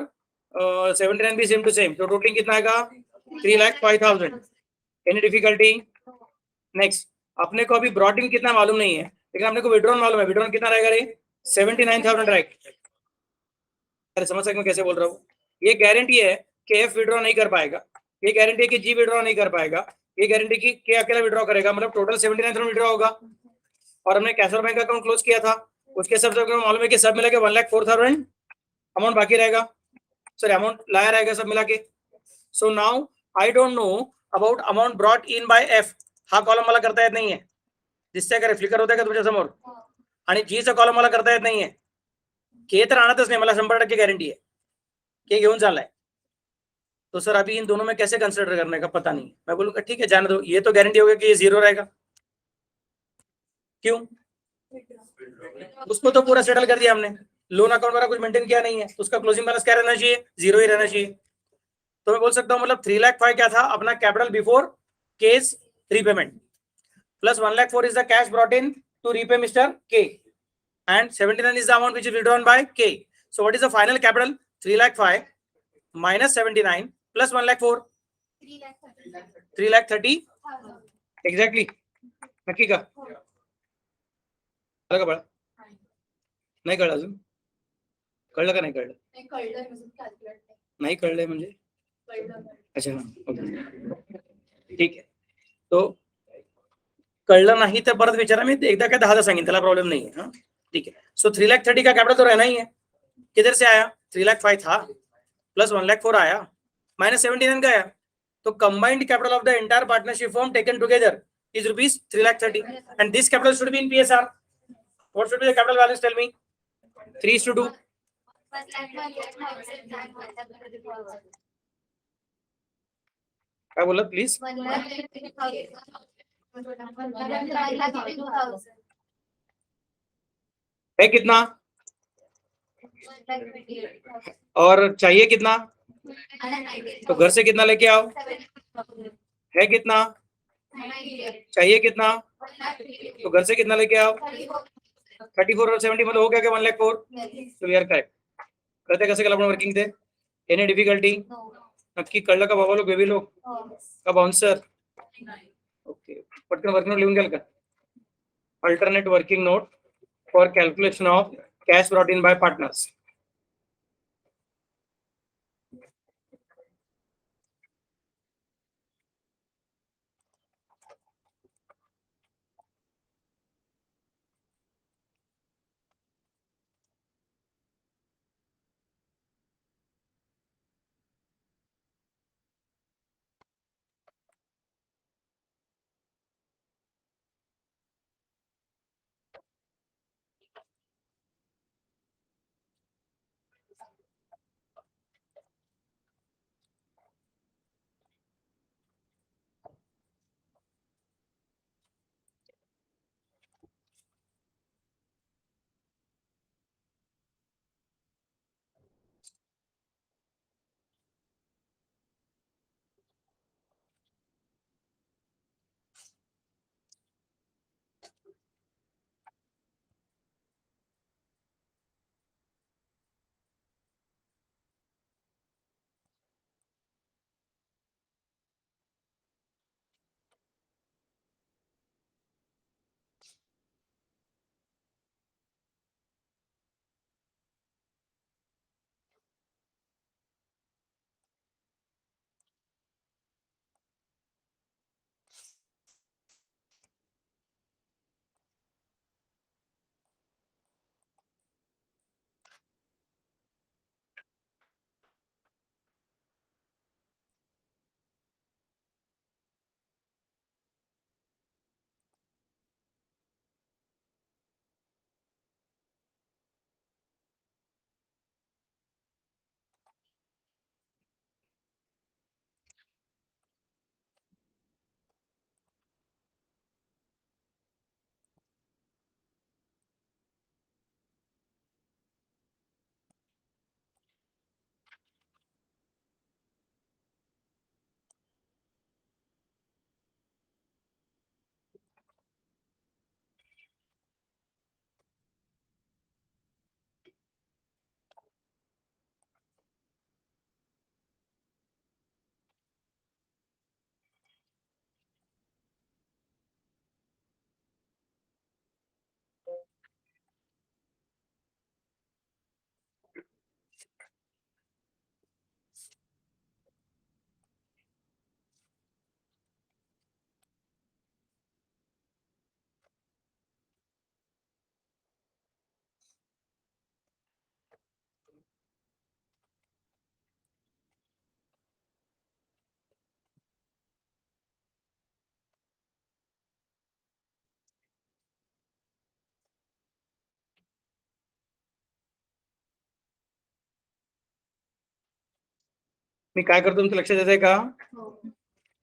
79 भी सेम टू सेम. तो टोटलिंग कितना आएगा? 3,05,000. Any difficulty? नेक्स्ट, अपने को अभी ब्रॉड इन कितना मालूम नहीं है, लेकिन अपने को विड्रॉन मालूम है. विड्रॉन कितना रहेगा रे? 79,000 राइट. अरे समझ सकते मैं कैसे बोल रहा हूँ? ये गारंटी है कि एफ विड्रॉ नहीं कर पाएगा, ये गारंटी है कि जी विड्रॉ नहीं कर पाएगा, ये गारंटी की के अकेला विड्रॉ करेगा. मतलब टोटल 79,000 विड्रॉ होगा. और हमने कैसर बैंक अकाउंट क्लोज किया था, उसके सब मालूम है कि सब मिला के 1,04,000 अमाउंट बाकी रहेगा. सॉरी, अमाउंट लाया रहेगा सब मिला के. So now I don't know about amount brought in bye F. हा कॉलम मला करता येत नाहीये. दिसतंय का? फ्लिकर होतंय का तुमच्या समोर? आणि जी चा कॉलम मला करता येत नाहीये. के तर आणतच नाही, मला 100% गॅरंटी आहे के घेऊन चाललाय. तो सर अभी इन दोनों में कैसे कंसिडर करने का पता नहीं. मैं बोलूंगा ठीक है जाने दो, ये तो गारंटी होगी कि ये जीरो रहेगा. क्यों? उसको तो पूरा सेटल कर दिया हमने. लोन अकाउंट वाला कुछ मेंटेन किया नहीं है, तो उसका क्लोजिंग बैलेंस क्या रहना चाहिए? जीरो ही रहना चाहिए. तो मैं बोल सकता हूँ मतलब 3,05,000 क्या था अपना capital before K's repayment, plus 1,04,000 is the cash brought in to repay Mister K, and 79 is the amount which is withdrawn by K. So what is the final capital? 3,05,000 minus 79 plus 1,04,000. 3,30,000 exactly. नक्की का? कळलं का बाळा? नाही कळलं अजून? कळलं का नाही कळलं? नाही कळलंय म्हणजे? अच्छा, ओके, ठीक आहे. तो कळलं नाही तर परत विचारा, मी एकदा काय 10,000 सांगेन, त्याला प्रॉब्लेम नाही है. ठीक है. सो 3,30,000 का कैपिटल तो रहना ही है. किधर से आया? 3,05,000 था, प्लस 1,04,000 आया, माइनस 79 का आया. तो combined capital of the entire partnership form taken together is rupees 3,30,000, and this capital should be in PSR. What should be the capital balance? Tell me. 3:2. क्या बोला प्लीज? है कितना और चाहिए कितना? तो घर से कितना लेके आओ. है कितना? चाहिए कितना? तो घर से कितना लेके आओ. 34 और 70 मतलब हो गया कि 1,04,000. तो वी आर करेक्ट. करते कसे केलं आपण वर्किंग ते? Any difficulty? नक्की कळलं का बाबा लोक, बेबी लोक का बाउन्सर? ओके, पटकन वर्किंग नोट लिहून घ्याल का? Alternate working note for calculation of cash brought in by partners. मी काय करतो तुमचं लक्षात येत आहे का? हो.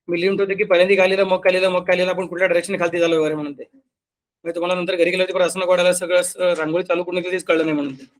मी लिहून ठेवतो की पहिल्यांदा काय लिहिलं, मग काय लिहिलं, मग काय लिहिलं, आपण कुठल्या डायरेक्शन खालती झालो वगैरे म्हणून ते. म्हणजे तुम्हाला नंतर घरी गेल्यावर असं नको वाटायला, सगळं रांगोळी चालू करून तेच कळलं नाही म्हणून ते.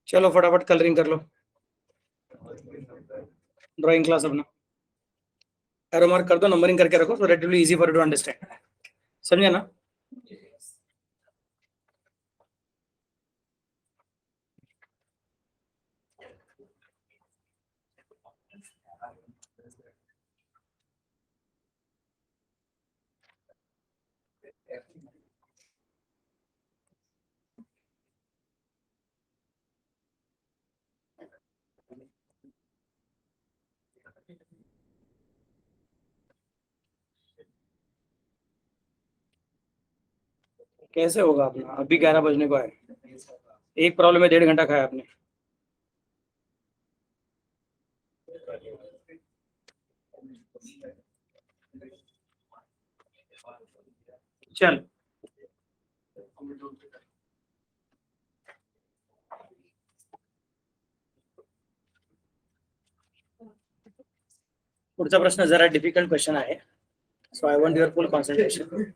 चलो फटाफट कलरिंग कर लो, ड्राइंग क्लास अपना एरो मार्क कर दो, नंबरिंग करके रखो, so that will be easy for you to understand. समझे ना? कैसे होगा अपना? अभी 11 बजने को है, एक प्रॉब्लम है, 1.5 घंटा खाया आपने. चल पुढचा प्रश्न जरा डिफिकल्ट क्वेश्चन आहे, so I want your full concentration.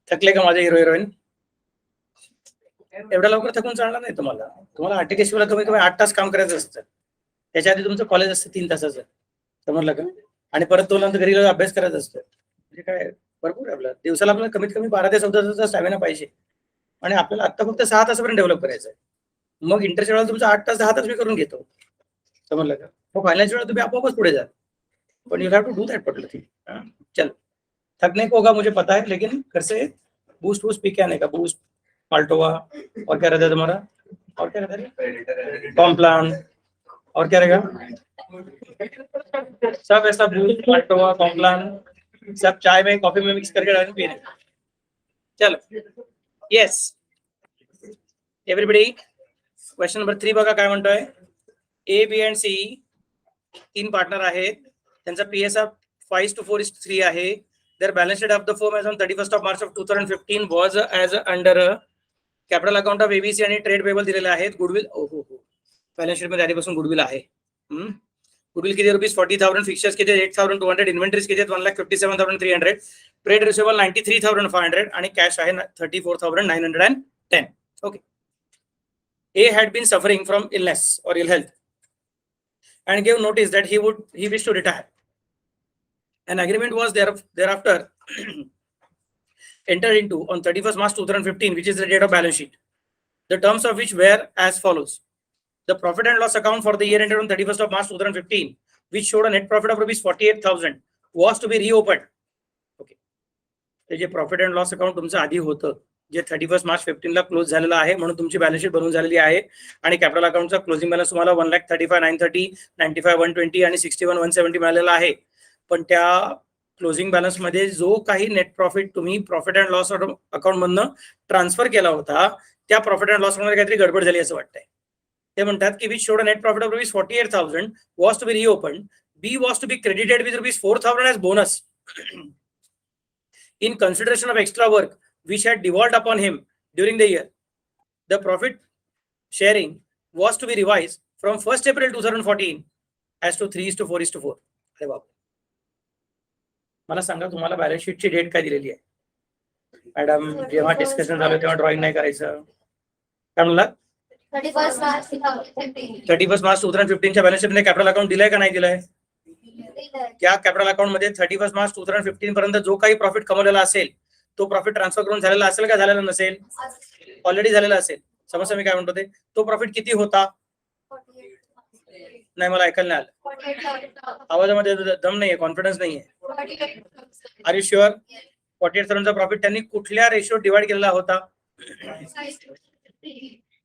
थकले का माझे हिरो हिरोईन? एवढ्या लवकर थकून चालणार नाही तुम्हाला. तुम्हाला आर्टिकेशनला कमी कमी 8 तास काम करायचं असतं. त्याच्या आधी तुमचं कॉलेज असतं 3 तासाचं, समजलं का? आणि परत तो नंतर घरी जाऊन अभ्यास करायचा असतो. म्हणजे काय भरपूर आहे आपलं. दिवसाला आपल्याला कमीत कमी 12 ते 14 तासाचा स्टॅमिना पाहिजे, आणि आपल्याला आता फक्त 6 तासापर्यंत डेव्हलप करायचं आहे. मग इंटरच्या वेळेला तुमचं 8 तास 10 तास मी करून घेतो, समजलं का? मग फायनलच्या वेळेला तुम्ही आपोआपच पुढे जा, पण you have to do that particular. चल, थकने को होगा मुझे पता है, लेकिन घर से बूस्ट वूस्ट पी के आने का, बूस्ट, माल्टोवा, और क्या रहता है तुम्हारा, और क्या रहता है, कॉम्प्लान, और क्या रहेगा, सब ऐसा बूस्ट, माल्टोवा, कॉम्प्लान, सब चाय में कॉफी में मिक्स करके डाल पीने. चलो, यस एवरीबडी. क्वेश्चन नंबर 3 बघा काय म्हणतोय. ए, बी अँड सी 3 पार्टनर आहेत, त्यांचा पीएस 5:4:3 आहे. Their balance sheet of the firm as on 31st of March of 2015 was as under capital account of ABC आणि ट्रेड पेबल दिलेले आहेत. गुडविल, हो बॅलन्स शीट मध्ये आधीपासून गुडविल आहे. गुडविल किती रुपीज 40,000, फिक्चर्स किती 8,200, इन्व्हेंटरीज किती 1,57,300, ट्रेड रिसिवेबल 93,500 आणि कॅश आहे 34,910. Okay. A had been suffering from illness or ill health and gave notice that he wished to retire. An agreement was thereafter entered into on 31st March 2015, which is the date of balance sheet. The terms of which were as follows. The profit and loss account for the year ended on 31st of March 2015, which showed a net profit of rupees 48,000, was to be reopened. Okay. ते जे profit and loss account तुमचं आधी होतं, जे 31 मार्च 15 ला close झालेलं आहे, म्हणून तुमची balance sheet बनवून झालेली आहे. आणि कॅपिटल अकाउंटचा क्लोजिंग बॅलन्स तुम्हाला 1,35,930, 95,120 आणि 61,170 मिळालेला आहे. पण त्या क्लोजिंग बॅलन्स मध्ये जो काही नेट प्रॉफिट तुम्ही प्रॉफिट अँड लॉस अकाउंट मधनं ट्रान्सफर केला होता त्या प्रॉफिट अँड लॉस मध्ये काहीतरी गडबड झाली असं वाटतंय. ते म्हणतात की which showed a net profit of ₹48,000 was to be reopen, B was to be credited with ₹4,000 as bonus in consideration of extra work which had devolved upon him during the year. The profit sharing was to be revised from 1st April 2014 as to 3:4:4. अरे बाप, मला सांगा तुम्हाला balance शीटची date काय दिलेली आहे? Madam जेव्हा discussion झालं तेव्हा ड्रॉइंग नाही करायचं. काय म्हणला? 31st March 2015. 31 मार्च 2015च्या बॅलन्स शीटमध्ये कॅपिटल अकाउंट दिलाय का नाही दिलाय? त्या कॅपिटल अकाउंट मध्ये 31 मार्च 2015 पर्यंत जो काही प्रॉफिट कमवलेला असेल तो प्रॉफिट ट्रान्सफर करून झालेला असेल का झालेला नसेल? ऑलरेडी झालेला असेल. समजलं मी काय म्हणतो ते? तो प्रॉफिट किती होता? नाही, मला ऐकायला नाही आलं. आवाजामध्ये दम नाहीये, कॉन्फिडन्स नाहीये. Are you sure? 48,000चा प्रॉफिट त्यांनी कुठल्या रेशो डिवाइड केलेला होता?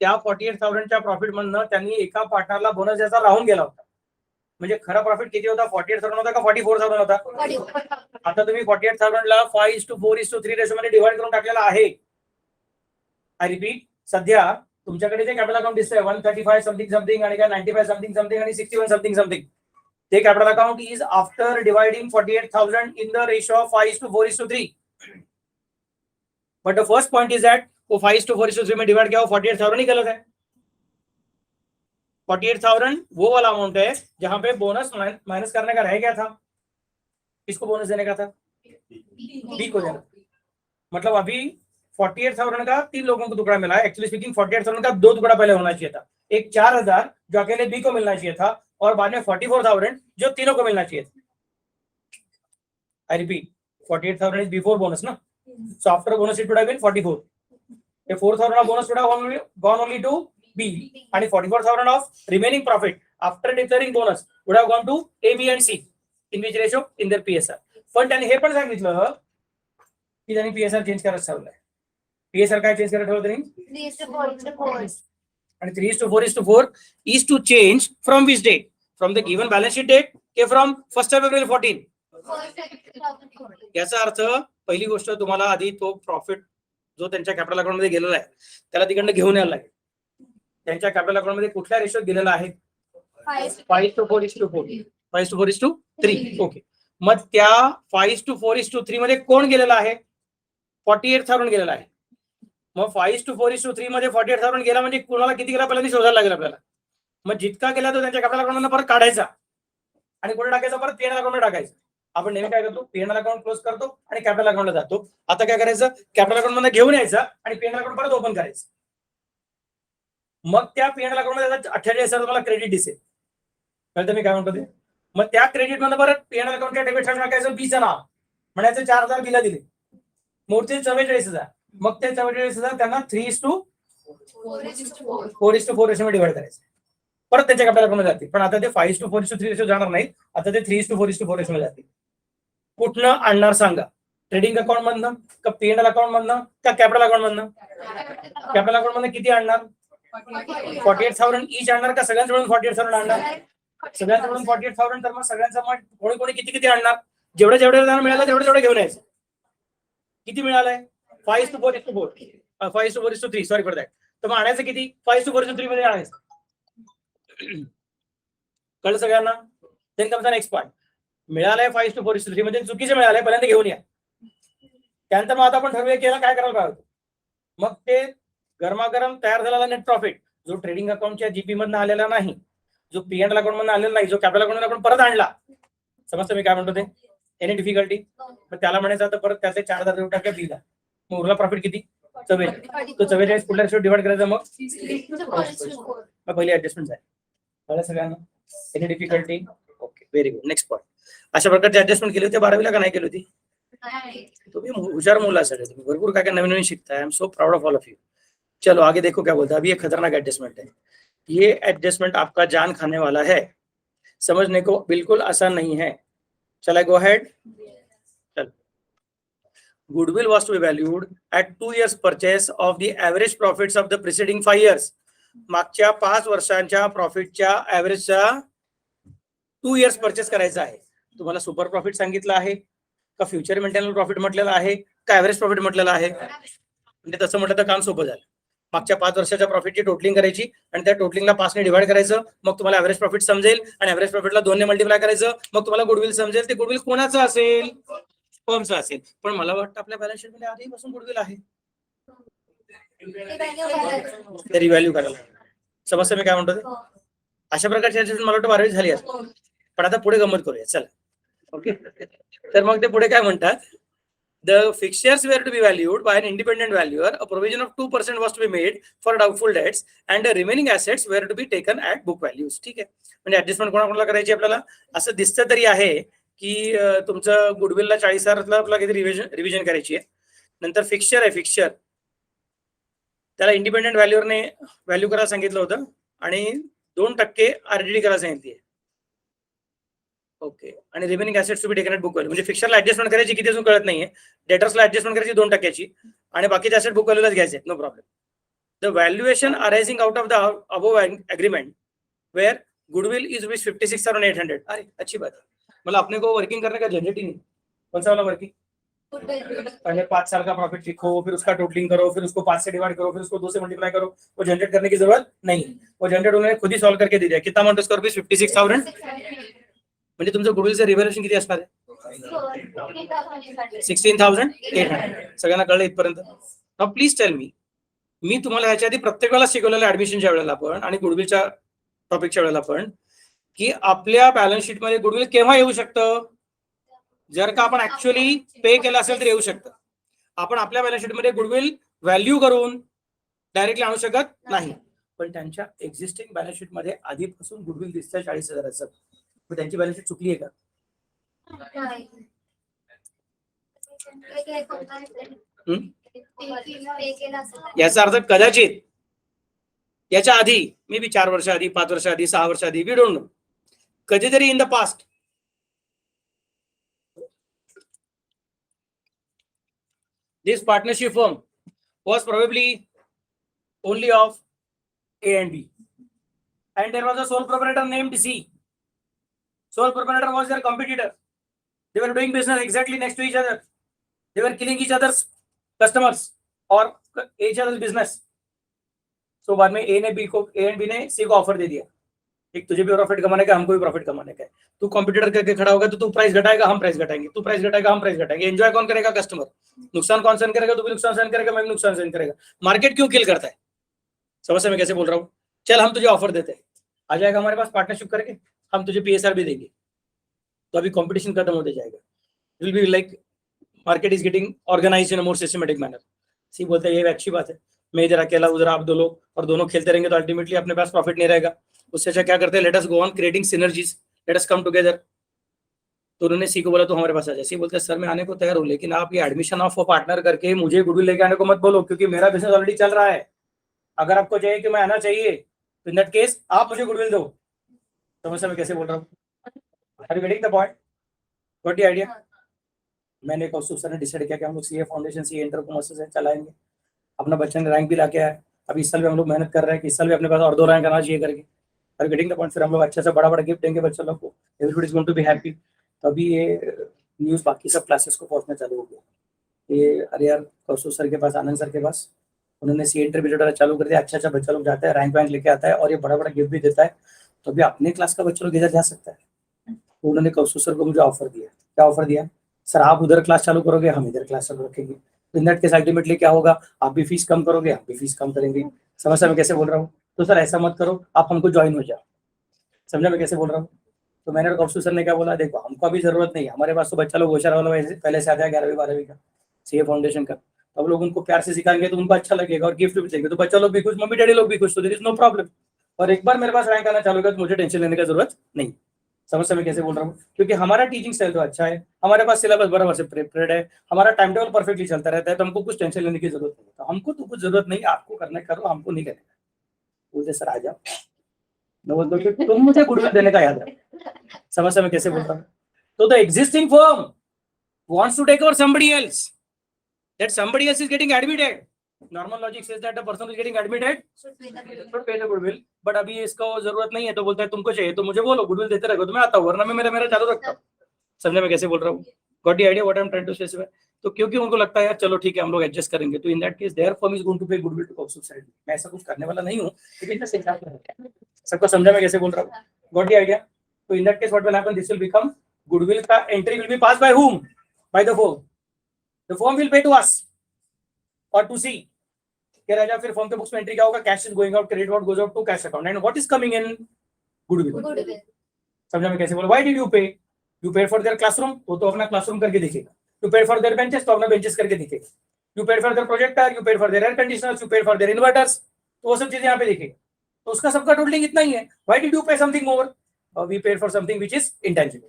त्या 48,000च्या प्रॉफिट मधनं त्यांनी एका पार्टनरला बोनस द्यायचा राहून गेला होता. म्हणजे खरा प्रॉफिट किती होता? 48,000 होता का 44,000 होता? आता तुम्ही 48,000ला 5:4:3 रेशो मध्ये डिवाइड करून टाकलेला आहे. आय रिपीट, सध्या तुमच्याकडे जे कॅपिटल अकाउंट दिसतंय 135 समथिंग समथिंग आणि काय 95 समथिंग समथिंग आणि 61 समथिंग समथिंग, ते capital account is after dividing 48,000 in the ratio of 5:4:3. But the first point is that वो 5:4:3 में डिवाइड किया वो 48,000 ही गलत है. 48,000 वो वाला अमाउंट है जहां पे बोनस माइनस करने का रह गया था. किसको बोनस देने का था? बी को देना. मतलब अभी 48,000 का 3 लोगों को टुकड़ा मिला है. एक्चुअली स्पीकिंग 48,000 का 2 टुकड़ा पहले होना चाहिए था. एक 4,000 जो अकेले बी को मिलना चाहिए था और बाद में 44,000 जो तीनों को मिलना चाहिए था. I repeat, 48,000 is before bonus ना. So after bonus it would have been 44. ये 4,000 bonus would have gone only to B and 44,000 of remaining profit after declaring bonus would have gone to A, B and C in which ratio? In their PSR. पण त्यांनी हे पण सांगितलं की त्यांनी PSR change करायचं ठरवलंय. PSR काय change करायचं ठरवलं त्यांनी? 3:4:4. आणि 3:4:4 is to change from which date? From the given balance sheet date के from 1st of April 14. याचा अर्थ पहिली गोष्ट तुम्हाला आधी तो प्रॉफिट जो त्यांच्या कॅपिटल अकाउंट मध्ये गेलेला आहे त्याला तिकडनं घेऊन यायला लागेल. त्यांच्या कॅपिटल अकाउंट मध्ये कुठल्या रेशोत दिलेला आहे? 5:4:4. 5:4:3. ओके. मग त्या 5:4:3 मध्ये कोण गेलेला आहे? 48,000 गेलेला आहे. मग 5:4:3 मध्ये 48,000 गेला म्हणजे कोणाला किती गेला पहिल्यांदा शोधायला लागेल आपल्याला. मग जितका गेला तो त्यांच्या कॅपिटल अकाउंट मधून परत काढायचा आणि कुठे टाकायचा? परत पीएनएल अकाउंट मध्ये टाकायचा. आपण नेहमी काय करतो? पीएनएल अकाउंट क्लोज करतो आणि कॅपिटल अकाउंटला जातो. आता काय करायचं? कॅपिटल अकाउंट मध्ये घेऊन यायचं आणि पीएनएल अकाउंट परत ओपन करायचं. मग त्या पीएनएल अकाउंट मध्ये 48,000 तुम्हाला क्रेडिट दिसेल. कळतं मी काय म्हणतो ते? मग त्या क्रेडिट मध्ये परत पीएनएल अकाउंटच्या डेबिट साईड टाकायचं बीचं नाव, म्हणायचं 4,000 बिला दिले, मोठे 44,000. मग ते 44,000 त्यांना 3:4:4 रेशो मध्ये डिवाइड करायचं. परत त्यांच्या कॅपिटल अकाउंट मध्ये जातील. पण आता ते 5:4:3 रेशो जाणार नाही. आता ते 3:4:4 रेशो मध्ये जातील. कुठनं आणणार सांगा? ट्रेडिंग अकाउंट मधनं का पीएनएल अकाउंट मधनं का कॅपिटल अकाउंट मधनं? कॅपिटल अकाउंट मधनं किती आणणार? 48,000 ईच आणणार का सगळ्यांचं मिळून 48,000 आणणार? सगळ्यांचं मिळून 48,000. तर मग सगळ्यांचं मग कोणी कोणी किती किती आणणार? जेवढे त्यांना मिळालं तेवढे घेऊन यायचं. किती मिळालंय? 5:4:4. 5:4:3. Sorry for that. तर मग आणायचं किती? 5:4:3 मध्ये आणायचं. कळलं सगळ्यांना? Then comes the next point. मिळालंय 5:4:3 मध्ये चुकीचे मिळालंय, पहिल्यांदा घेऊन या. त्यानंतर मग आता आपण ठरवूया की याला काय करायला पाहिजे. मग ते गरमागरम तयार झालेला नेट प्रॉफिट जो ट्रेडिंग अकाउंटच्या जीपी मधून आलेला नाही, जो पीएनएल अकाउंट मधून आलेला नाही, जो कॅपिटल अकाउंट आपण परत आणला. समजतं मी काय म्हणतो ते? Any difficulty? मग त्याला म्हणायचं आता परत त्याचे 4,000 देऊन टाकले बीला. मग उरला प्रॉफिट किती? 44. तो 44 कुठल्या रेशो डिवाइड करायचा? मग पहिली ऍडजस्टमेंट आहे. कळलं सगळ्यांना? Any difficulty? Okay, very good. Next point. अशा प्रकारचे ऍडजस्टमेंट केली होती 12वीला का नाही केली होती? तुम्ही हुशार मुलं असाल, तुम्ही भरपूर काय काय नवीन नवीन शिकताय. I am so proud of all of you. चलो आगे देखो क्या बोलता है. अभी ये खतरनाक एडजस्टमेंट है. ये एडजस्टमेंट आपका जान खाने वाला है, समझने को बिल्कुल आसान नहीं है. Shall I go ahead? चल. Goodwill was to be valued at 2 years purchase of the average profits of the preceding 5 years. मागच्या 5 वर्षांच्या प्रॉफिटच्या ऍव्हरेजचा 2 years परचेस करायचा आहे. तुम्हाला सुपर प्रॉफिट सांगितलं आहे. का फ्युचर मेंटेनल प्रॉफिट म्हटलेलं आहे का ऍव्हरेज प्रॉफिट म्हटलेलं आहे? म्हणजे तसं म्हटलं तर काम सोपं झालं. मागच्या 5 वर्षाच्या प्रॉफिटची टोटलिंग करायची आणि त्या टोटलिंगला 5 ने डिवाइड करायचं, मग तुम्हाला ऍव्हरेज प्रॉफिट समजेल आणि ऍव्हरेज प्रॉफिटला 2 ने मल्टिप्लाय करायचं, मग तुम्हाला गुडविल समजेल. ते गुडविल कोणाचं असेल? फर्मचं असेल. पण मला वाटतं आपल्या बॅलन्स शीट मध्ये आधीपासून गुडविल आहे. ते रिव्हॅल्यू करायला. समजतं मी काय म्हणतो ते? अशा प्रकारची ऍडजस्टमेंट मला वाटतं 12वी झाली असेल. पण आता पुढे गंमत करूया चला. ओके, तर मग ते पुढे काय म्हणतात? The fixtures were to be valued by an independent valuer. A provision of 2% was to be made for doubtful debts, and the remaining assets were to be taken at book values. ठीक आहे, म्हणजे adjustment कोणाकोणाला करायची आपल्याला? असं दिसतं तरी आहे की तुमचं गुडविलला 40,000ला आपल्याला काहीतरी रिव्हिजन करायची आहे. नंतर फिक्स्चर आहे, फिक्स्चर त्याला इंडिपेंडेंट व्हॅल्युअरने व्हॅल्यू करायला सांगितलं होतं आणि 2% आरडीडी करायला सांगितली. ओके, आणि remaining assets to be taken at book value. म्हणजे फिक्स्चरला ऍडजस्टमेंट करायची किती अजून कळत नाहीये. डेटर्सला ऍडजस्टमेंट करायची 2%ची आणि बाकीचे ऍसेट बुक व्हॅल्यूलाच घ्यायचे, no problem. The valuation arising out of the above agreement where goodwill is rupees 56,800. अरे अच्छी बात है. मतलब अपने को वर्किंग करने का झंझट ही नहीं. कौन सा वाला वर्किंग? पहले 5 साल का प्रॉफिट लिखो, फिर उसका टोटलिंग करो, फिर उसको 5 से डिवाइड करो, फिर उसको 2 से मल्टीप्लाई करो. वो झंझट करने की जरूरत नहीं. वो झंझट उन्होंने खुद ही सॉल्व करके दे दिया. कितना अमाउंट उसका? रुपीज 56,000. म्हणजे तुमचं गुडविलचं रिव्हॅल्युएशन किती असणार आहे? 16,800. सगळ्यांना कळलं इथपर्यंत? नाउ प्लीज टेल मी तुम्हाला ह्याच्या आधी प्रत्येक वेळेला शिकवलेलं ऍडमिशनच्या वेळेला पण आणि गुडविलच्या टॉपिकच्या वेळेला पण की आपल्या बॅलन्स शीट मध्ये गुडविल केव्हा येऊ शकतं? जर का आपण ऍक्च्युअली पे केलं असेल तर येऊ शकतं. आपण आपल्या बॅलन्स शीट मध्ये गुडविल व्हॅल्यू करून डायरेक्टली आणू शकत नाही. पण त्यांच्या एक्झिस्टिंग बॅलन्स शीट मध्ये आधीपासून गुडविल दिसतंय 40,000चं. त्यांची बॅलन्स शीट चुकली आहे का? याचा अर्थ कदाचित याच्या आधी मे बी 4 वर्ष आधी, 5 वर्ष आधी, 6 वर्ष आधी, वी डोंट नो, कधीतरी in the past this partnership firm was probably only of A and B, and there was a sole proprietor named C. Sole proprietor was their competitor. They were doing business exactly next to each other. They were killing each other's customers or each other's business. So बाद में A ने B को, A and B ने C को offer दे दिया, एक तुझे भी प्रॉफिट कमाने का, हमको भी प्रॉफिट कमाने का है. तू कॉम्पिटिटर करके खड़ा होगा तो तू प्राइस घटाएगा, हम प्राइस घटाएंगे. तू प्राइस घटाएगा, हम प्राइस घटाएंगे. एंजॉय कौन करेगा? कस्टमर. नुकसान कौन सहन करेगा? तू भी नुकसान सहन करेगा, मैं भी नुकसान सहन करेगा. मार्केट क्यों किल करता है? समझ मैं कैसे बोल रहा हूँ? चल हम तुझे ऑफर देते हैं, आ जाएगा हमारे पास पार्टनरशिप करके, हम तुझे PSR भी देंगे. तो अभी कंपटीशन खत्म होते जाएगा. Will be like market is getting organized in a more systematic manner. See बोलते हैं ये अच्छी बात है, मैं इधर अकेला उधर आप दो लोग, और दोनों खेलते रहेंगे तो अल्टीमेटली अपने पास प्रॉफिट नहीं रहेगा. उससे अच्छा क्या करते हैं? Let us go on creating synergies, let us come together. तो उन्होंने सी को बोला तो हमारे पास आ जाए. सी बोलते हैं सर मैं आने को तैयार हूँ, लेकिन आप ये एडमिशन ऑफ पार्टनर करके मुझे गुडविल लेके आने को मत बोलो, क्योंकि मेरा बिजनेस ऑलरेडी चल रहा है. अगर आपको चाहिए कि मैं आना चाहिए तो इन दैट केस आप मुझे गुडविल दो. समझ मैं कैसे बोल रहा हूँ? Are you getting the point? What the idea? मैंने कौस्तुभ सर ने डिसाइड किया कि हम लोग CA foundation, CA inter commerce से चलाएंगे. अपना बच्चा ने रैंक भी लाके आया. अभी इस साल भी हम लोग मेहनत कर रहे हैं कि इस साल भी अपने पास और 2 रैंक आना चाहिए करके. Are getting the point? फिर हम लोग अच्छा सा बड़ा गिफ्ट देंगे बच्चों लोग को. Everybody is going to be happy. तभी ये न्यूज़ बाकी सब क्लासेस को पहुंचना चालू हो गया. ये अरे यार कौस्तुभ सर के पास, आनंद सर के पास, उन्होंने सीए इंटरमीडिएट चालू कर दिया. अच्छा बच्चा लोग जाता है, रैंक वैंक लेके आता है और ये बड़ा गिफ्ट भी देता है. तो अभी अपने क्लास का बच्चा लोग इधर जा सकता है. तो उन्होंने कौस्तुभ सर को मुझे ऑफर दिया. क्या ऑफर दिया? सर आप उधर क्लास चालू करोगे, हम इधर क्लास चालू रखेंगे. इन दैट केस अल्टीमेटली क्या होगा? आप भी फीस कम करोगे, हम भी फीस कम करेंगे. समझ मैं कैसे बोल रहा हूँ? तो सर ऐसा मत करो, आप हमको ज्वाइन हो जाओ. समझा मैं कैसे बोल रहा हूँ? तो मैंने कौस्तुभ सर ने क्या बोला, देखो हमको अभी जरूरत नहीं है, हमारे पास तो बच्चा लोग होशियार वाला पहले से आता है 11वीं 12वीं का सीए फाउंडेशन का. अब लोग उनको प्यार से सिखाएंगे तो उनको अच्छा लगेगा और गिफ्ट भी देंगे तो बच्चा लोग भी खुश, मम्मी डैडी लोग भी खुश, तो देयर इज नो प्रॉब्लम. और एक बार मेरे पास रैंक आना चालू होगा तो मुझे टेंशन लेने की जरूरत नहीं. समझ मैं कैसे बोल रहा हूँ? क्योंकि हमारा टीचिंग स्टाइल तो अच्छा है, हमारे पास सिलेबस बराबर से प्रिपेयर्ड है, हमारा टाइम टेबल परफेक्टली चलता रहता है, तो हमको कुछ टेंशन लेने की जरूरत नहीं. तो हमको तो कुछ जरूरत नहीं, आपको करना करो, हमको नहीं करना. बोलते सर आ जाओ. मैं बोलता हूँ कि तुम मुझे गुडविल देने का याद रखो. समझ मैं कैसे बोल रहा हूँ? तो the existing firm wants to take over somebody else, that somebody else is getting admitted. Normal logic says that the person who is getting admitted should pay the goodwill. But अभी इसको जरूरत नहीं है, तो बोलता है तुमको चाहिए तो मुझे बोलो, गुडविल देते रहो तो मैं आता हूँ, वरना मैं मेरा चालू रखता हूँ. समझे मैं कैसे बोल रहा हूँ? Got the idea what I am trying to specify? तो क्योंकि उनको लगता है यार चलो ठीक है हम लोग एडजस्ट करेंगे, तो in that case their firm is going to pay goodwill to Kaushik side. मैं ऐसा कुछ करने वाला नहीं हूँ, लेकिन जस्ट एग्जांपल है। सबको समझा मैं कैसे बोल रहा हूँ? Got the idea? तो in that case what will happen, this will become goodwill का entry will be pass by whom? By the firm. The firm will pay to us और टू सी क्या राजा, फिर फर्म के बुक्स में entry क्या होगा, cash is going out, credit what goes out to cash account, and what is coming in? Goodwill. Goodwill. समझा मैं कैसे बोला? Why did you pay? You paid for their classroom, वो तो अपना क्लासरूम करके दिखेगा। You paid for their benches, तो अपना बेंचेस करके दिखेगा। You paid for their projector, you paid for their air conditioners, you paid for their inverters, तो वो सब चीजें यहाँ पे दिखेगा। तो उसका सबका टोटलिंग इतना ही है। Why did you pay something more? We paid for something which is intangible.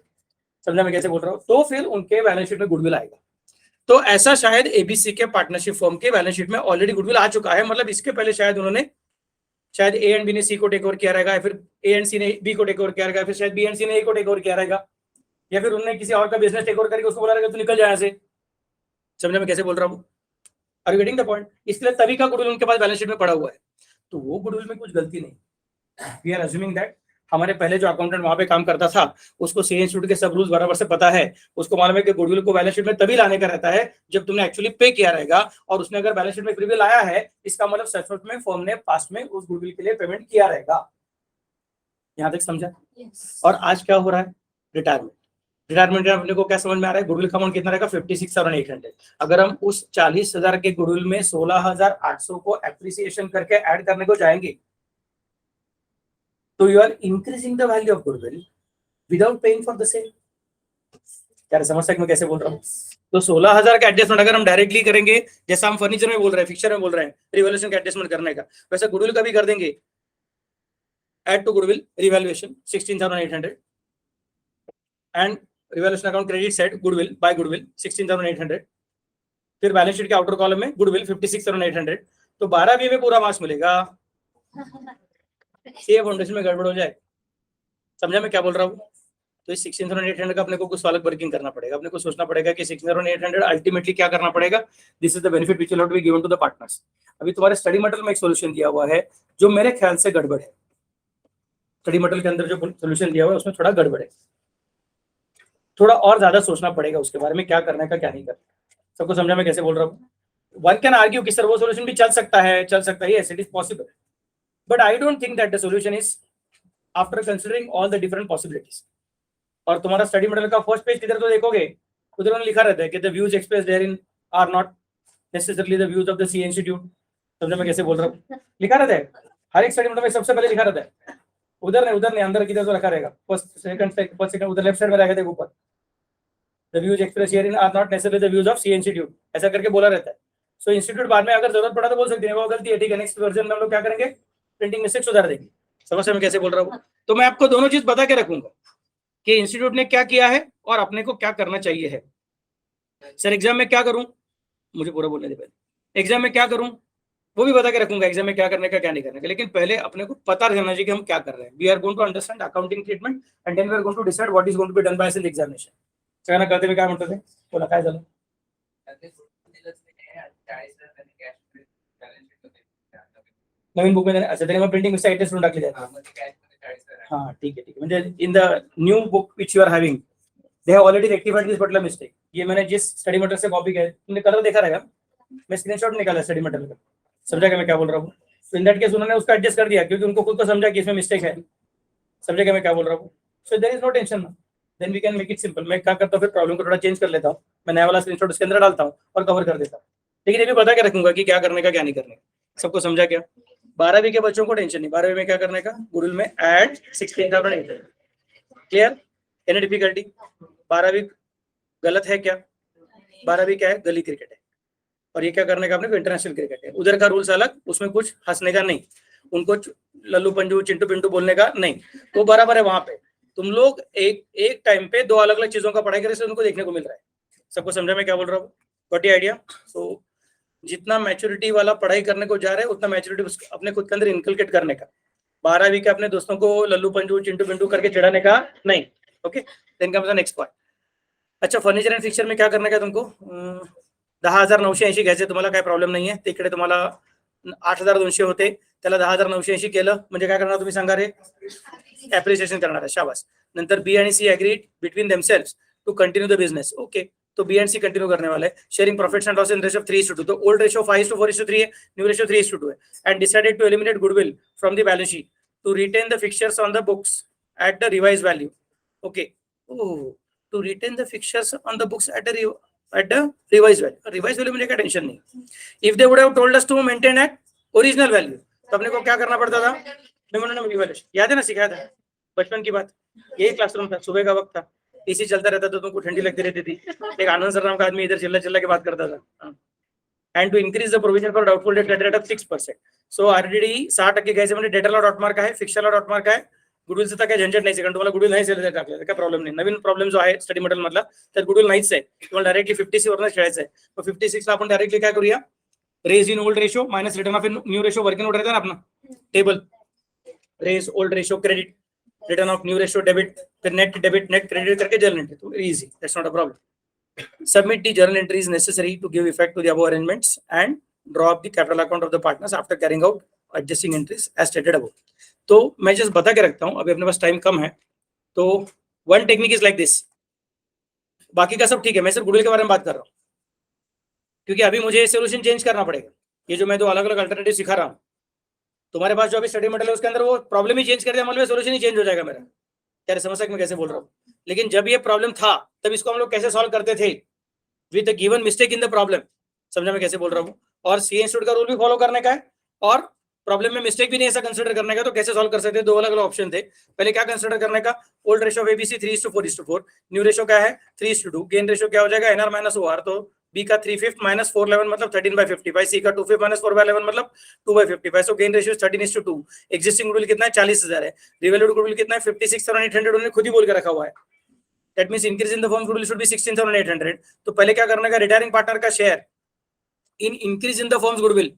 समझा मैं कैसे बोल रहा हूँ? तो फिर उनके बैलेंस शीट में गुडविल आएगा। तो ऐसा शायद एबीसी के पार्टनरशिप फर्म के बैलेंस शीट में ऑलरेडी गुडविल आ चुका है, मतलब इसके पहले शायद उन्होंने शायद ए एंड बी ने सी को टेक ओवर किया रहेगा, फिर ए एंड सी ने बी को टेक ओवर किया रहेगा, फिर शायद बी एंड सी ने ए को टेक ओवर किया रहेगा, या फिर उन्होंने किसी और का बिजनेस टेक ओवर करके उसको बोला रहेगा तू निकल जाए यहाँ से। समझा मैं कैसे बोल रहा हूँ? Are you getting the point? इसलिए तभी का गुडविल उनके पास बैलेंस शीट में पड़ा हुआ है। तो वो गुडविल में कुछ गलती नहीं। वी आर अज्यूमिंग दैट हमारे पहले जो अकाउंटेंट वहां पे काम करता था उसको सी इंस्टीट्यूट के सब रूल्स बराबर से पता है, उसको मालूम है कि गुडविल को बैलेंस शीट में तभी लाने का रहता है जब तुमने एक्चुअली पे किया रहेगा, और उसने अगर बैलेंस शीट में गुडविल आया है इसका मतलब सचमुच में फर्म ने पास्ट में उस गुडविल के लिए पेमेंट किया रहेगा। यहाँ तक समझा? Yes. और आज क्या हो रहा है? रिटायरमेंट। रिटायरमेंट अपने को क्या समझ में आ रहा है? गुडविल का अमाउंट कितना रहेगा? 56,800। अगर हम उस 40,000 के गुडविल में 16,800 को एप्रिसिएशन करके ऐड करने को जाएंगे तो you are increasing the value of goodwill without paying for the same. क्या समझ सकते मैं कैसे बोल रहा हूँ? तो 16,000 का एडजस्टमेंट अगर हम डायरेक्टली करेंगे, जैसा हम फर्नीचर में बोल रहे हैं, फिक्चर में बोल रहे हैं रिवैल्यूएशन का एडजस्टमेंट करने का, वैसे गुडविल का भी कर देंगे। Add to goodwill revaluation 16,800 and revaluation account credit set goodwill by goodwill 16,800, फिर बैलेंस शीट के आउटर कॉलम में गुडविल 56,800। तो 12 में पूरा मार्क्स मिलेगा। ये फाउंडेशन में गड़बड़ हो जाए। समझा मैं क्या बोल रहा हूँ? तो इस 16,800 का अपने को कुछ अलग वर्किंग करना पड़ेगा, अपने को सोचना पड़ेगा कि 16,800 अल्टीमेटली क्या करना पड़ेगा। This is the benefit which will have to be given to the partners. अभी तुम्हारे स्टडी मटेरियल में एक सॉल्यूशन दिया हुआ है जो मेरे ख्याल से गड़बड़ है। स्टडी मटेरियल के अंदर जो सॉल्यूशन दिया हुआ है उसमें थोड़ा गड़बड़ है, थोड़ा और ज्यादा सोचना पड़ेगा उसके बारे में, क्या करना है क्या नहीं करना। सबको समझा मैं कैसे बोल रहा हूँ? वन कैन आर्ग्यू कि सर वो सॉल्यूशन भी चल सकता है, yes it is possible, but I don't think that the solution is after considering all the different possibilities. और तुम्हारा स्टडी मटेरियल का फर्स्ट पेज किधर तो देखोगे, उधर उन्होंने लिखा रहता है कि the views expressed therein are not necessarily the views of the C institute. समझा मैं कैसे बोल रहा हूँ? लिखा रहता है हर एक स्टडी मटेरियल में, सबसे पहले लिखा रहता है। उधर नहीं अंदर किधर तो रखा रहेगा, फर्स्ट सेकंड उधर लेफ्ट साइड में रहेगा, देखो ऊपर the views expressed herein are not necessarily the views of C institute, ऐसा करके बोला रहता है। सो इंस्टीट्यूट बाद में अगर जरूरत पड़ा तो बोल सकते हैं वो गलती है, ठीक है नेक्स्ट वर्जन में हम लोग क्या करेंगे, प्रिंटिंग मिस्टेक सुधार देंगे। समझ मैं कैसे बोल रहा हूँ? तो मैं आपको दोनों चीज बता के रखूंगा कि इंस्टीट्यूट ने क्या किया है और अपने को क्या करना चाहिए है। सर एग्जाम में क्या करूं, मुझे पूरा बोलने दे पहले। एग्जाम में क्या करूं वो भी बता के रखूंगा, एग्जाम में क्या करने का क्या नहीं करने का, लेकिन पहले अपने को पता रहना चाहिए कि हम क्या कर रहे हैं। We are going to understand accounting treatment and then we are going to decide what is going to be done by in examination. सगळ्यांना कळते मी काय म्हणतो ते? बोला काय झालं? नवीन बुक मध्ये अच्छा, त्याने मग प्रिंटिंग मिस्टेक ऍडजस्ट करून टाकली आहे। हाँ ठीक है म्हणजे in the new book which you are having they have already rectified this particular mistake. ये मैंने जिस स्टडी मटेरियल से कॉपी किया है, तुमने कलर देखा रहेगा, मैं स्क्रीनशॉट निकाला स्टडी मटेरियल का। समझा क्या मैं क्या बोल रहा हूँ? तो इन दैट केस उन्होंने उसका एडजस्ट कर दिया क्योंकि उनको खुद को समझा कि इसमें मिस्टेक है। समझा क्या मैं क्या बोल रहा हूँ? So there is no tension, then we can make it simple. मैं क्या करता हूँ, फिर प्रॉब्लम को थोड़ा चेंज कर लेता हूँ, मैं नया वाला स्क्रीनशॉट उसके अंदर डालता हूँ और कवर कर देता हूँ। लेकिन ये भी बता के रखूंगा कि क्या करने का क्या नहीं करने का। सबको समझा क्या? 12वीं के बच्चों को टेंशन नहीं, 12वीं में क्या करने का, गुडविल में ऐड 16,800। क्लियर? Any difficulty? 12वीं गलत है क्या? 12वीं क्या है? गली क्रिकेट है। और ये क्या करने का अपने को, इंटरनेशनल क्रिकेट है। उधर का रूल्स अलग, उसमें कुछ हंसने का नहीं, उनको लल्लू पंजू चिंटू पिंटू बोलने का नहीं, वो बराबर है। वहां पे तुम लोग एक टाइम पे दो अलग अलग चीजों का पढ़ाई करे, उनको देखने को मिल रहा है। सबको समझा मैं क्या बोल रहा हूँ? Got your idea? सो जितना मैच्योरिटी वाला पढ़ाई करने को जा रहे हैं उतना मैच्योरिटी अपने खुद के अंदर इनकलकेट करने का। 12वीं के अपने दोस्तों को लल्लू पंजू चिंटू पिंटू करके चिढ़ाने का नहीं। Okay, then comes the next point. अच्छा, फर्निचर एंड फिक्चर में क्या करने का तुमको, 10,980 घ्यायचे, तुम्हाला काय प्रॉब्लेम नाही आहे। तिकडे तुम्हाला 8,200 होते, त्याला 10,980 केलं म्हणजे काय करणार तुम्ही सांगा रे? ऍप्रिसिएशन करणार आहे, शाबास। नंतर बी आणि C agreed between themselves to continue the business. Okay, तो बी एंड सी कंटिन्यू करने वाला है. Sharing profits and loss in ratio of 3:2. तो ओल्ड रेशियो 5:4:3 है, न्यू रेशियो 3:2 है. And decided to eliminate goodwill from the balance sheet to retain the fixtures on the books at the revised value. Okay. Oh, to retain the fixtures on the books at the revised value. Revised value में क्या tension नहीं. If they would have told us to maintain at original value, तो अपने को क्या करना पड़ता था? Memorandum evaluation. याद है ना, सिखाया था बचपन की बात. यही क्लासरूम था, सुबह का वक्त था, एसी चलता रहता था, तुमको ठंडी लगती रहती थी. एक आनंद सर नाम का आदमी इधर चिल्ला चिल्ला के बात करता था. And to increase the provision for doubtful debt at the rate of 6%. So RDD 60% घ्यायचे म्हणजे डेटरला डॉट मार्क आहे, फिक्चरला डॉट मार्क आहे. गुडविलचं तर काय झंझट नाही, कारण तुम्हाला गुडविल नाही सेल टाकलं काय प्रॉब्लेम नाही. नवीन प्रॉब्लेम जो आहे स्टडी मटेरियल मधला त्यात गुडविल नाहीच आहे, तुम्हाला डायरेक्टली 56 वरनं खेळायचं आहे. मग 56 ला आपण डायरेक्टली काय करूया, raise in old ratio minus return of in new ratio working order रहता है ना अपना table. Raise old ratio credit, return of new ratio debit, फिर नेट डेबिट नेट क्रेडिट करके जर्नल एंट्री. तो easy, that's not a problem. Submit the journal entries necessary to give effect to the above arrangements and draw up the capital account of the partners after carrying out adjusting entries as stated above. तो मैं just बता के रखता हूँ, अभी अपने पास time कम है. तो one technique is like this, बाकी का सब ठीक है, मैं सिर्फ गुडविल के बारे में बात कर रहा हूँ, क्योंकि अभी मुझे सोल्यूशन चेंज करना पड़ेगा. ये जो मैं दो अलग अलग अल्टरनेटिव सिखा रहा हूँ, तुम्हारे पास जो अभी स्टडी मटेरियल है उसके अंदर वो प्रॉब्लम ही चेंज कर दिया, मतलब सोल्यूशन ही चेंज हो जाएगा मेरा. क्या समझ सकते मैं कैसे बोल रहा हूँ. लेकिन जब ये प्रॉब्लम था तब इसको हम लोग कैसे सॉल्व करते थे, with the given mistake in the problem. समझा मैं कैसे बोल रहा हूँ. और सी इंस्टीट्यूट का रूल भी फॉलो करने का है और प्रॉब्लम में मिस्टेक भी नहीं ऐसा कंसीडर करने का. तो कैसे सॉल्व कर सकते हैं, दो अलग अलग ऑप्शन थे. पहले क्या कंसीडर करने का, old ratio of ABC 3:4:4, new ratio क्या है 3:2, गेन रेशियो क्या हो जाएगा एनआर माइनस ओआर. तो बी का 3/5 माइनस 4/11 मतलब 13/55, सी का 2/5 माइनस 4/11 मतलब 2/55. सो गेन रेशियो 13:2. एग्जिस्टिंग गुडविल कितना है 40,000 है, रिवैल्यूड गुडविल कितना है 56,800, उन्होंने खुद ही बोल के रखा हुआ है. That means increase in the firm goodwill should be 16,800. तो पहले क्या करने का, रिटायरिंग पार्टनर का share in increase in the firm's goodwill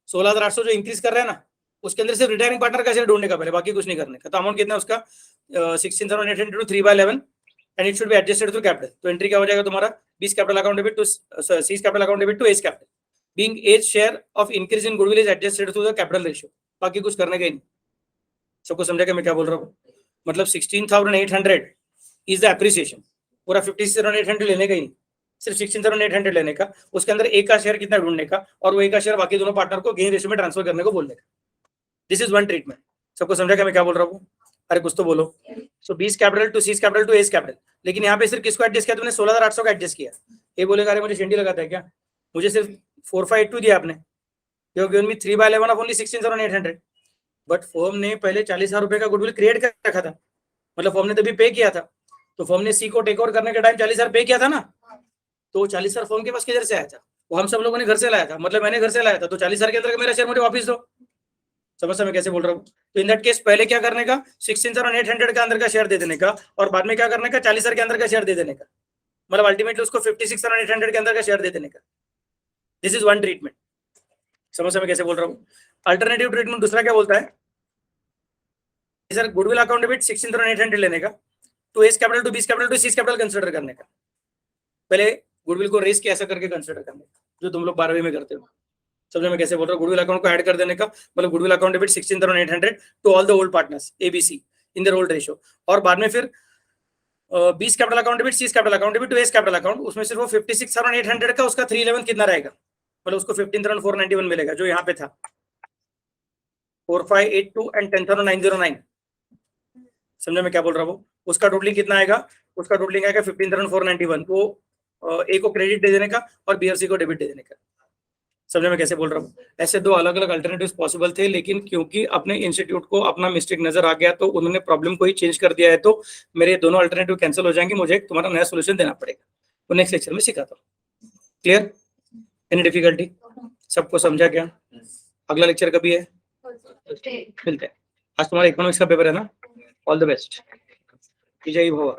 16,800 जो इंक्रीज कर रहे हैं ना, उसके अंदर सिर्फ रिटायरिंग पार्टनर का शेयर ढूंढने का पहले, बाकी कुछ नहीं करने का. तो अमाउंट कितना है उसका 16,800 to 3/11 and it should be adjusted through capital. तो एंट्री क्या हो जाएगा तुम्हारा, B's capital account debit to C's capital account debit to A's capital. Being A's share of increase in goodwill is adjusted through the capital ratio. बाकी कुछ करने का ही नहीं. सबको समझा कि मैं क्या बोल रहा हूँ. मतलब 16,800 इज द एप्रिसिएशन, पूरा 56,800 लेने का ही नहीं, सिर्फ 16,800 लेने का. उसके अंदर एक का शेयर कितना ढूंढने का और वो एक का शेयर बाकी दोनों पार्टनर को गेन रेशियो में ट्रांसफर करने को बोलने का. This is one treatment. सबको समझा क्या मैं क्या बोल रहा हूँ. अरे कुछ तो बोलो. So B's capital to C's capital to A's capital. लेकिन यहाँ पे सिर्फ किसको एडजस्ट किया तुमने, 16,800 का एडजस्ट किया. ये बोलेगा अरे मुझे शेंडी लगाता है क्या, मुझे सिर्फ 4,582 दिया आपने, you given me 3/11 of only 16,800. But firm ने पहले 40,000 रुपए का गुडविल क्रिएट कर रखा था, मतलब फर्म ने तभी पे किया था. तो फर्म ने सी को टेक ओवर करने के टाइम 40,000 पे किया था ना, तो 40,000 फर्म के पास किधर से आया था, वो हम सब लोगों ने घर से लाया था, मतलब मैंने घर से लाया था. तो 40,000 के अंदर मेरा शेयर मुझे वापस दो. समझ मैं कैसे बोल रहा हूँ. तो इन दैट केस पहले क्या करने का, 16,800 के अंदर का शेयर दे देने का और बाद में क्या करने का, 40,000 के अंदर का शेयर दे देने का, मतलब अल्टीमेटली उसको 56,800 के अंदर का शेयर दे देने का. This is one treatment. समझ मैं कैसे बोल रहा हूँ. अल्टरनेटिव ट्रीटमेंट दूसरा क्या बोलता है, सर गुडविल अकाउंट डेबिट 16,800 लेने का, to A's capital to B's capital to C's capital consider करने का. पहले गुडविल को रेस के ऐसा करके कंसिडर करने का, जो तुम लोग 12वीं में करते हो. समझ में कैसे बोल रहा हूँ. गुडविल अकाउंट को ऐड कर देने का, मतलब goodwill account debit 16,800 to all the old partners ABC in their old ratio. और बाद में फिर 20 capital account debit C's capital account debit to A's capital account. उसमें सिर्फ वो 56,800 का उसका 3/11 कितना रहेगा, मतलब उसको 15,491 मिलेगा जो यहाँ पे था 4,582 एंड 10,909. समझे मैं क्या बोल रहा हूँ. उसका टोटलिंग कितना आएगा, उसका टोटलिंग आएगा 15,491. तो ए को क्रेडिट दे देने का और बी और सी को डेबिट दे देने का. समझे मैं कैसे बोल रहा हूँ. ऐसे दो अलग अलग अल्टरनेटिव्स पॉसिबल थे, लेकिन क्योंकि अपने इंस्टीट्यूट को अपना मिस्टेक नजर आ गया तो उन्होंने प्रॉब्लम को ही चेंज कर दिया है. तो मेरे दोनों अल्टरनेटिव कैंसिल हो जाएंगे, मुझे तुम्हारा नया सोल्यूशन देना पड़ेगा. तो नेक्स्ट लेक्चर में सिखाता हूँ. क्लियर, एनी डिफिकल्टी, सबको समझा क्या. अगला लेक्चर कभी है, मिलते हैं. आज तुम्हारा इकोनॉमिक्स का पेपर है ना. All the best. विजयी भव.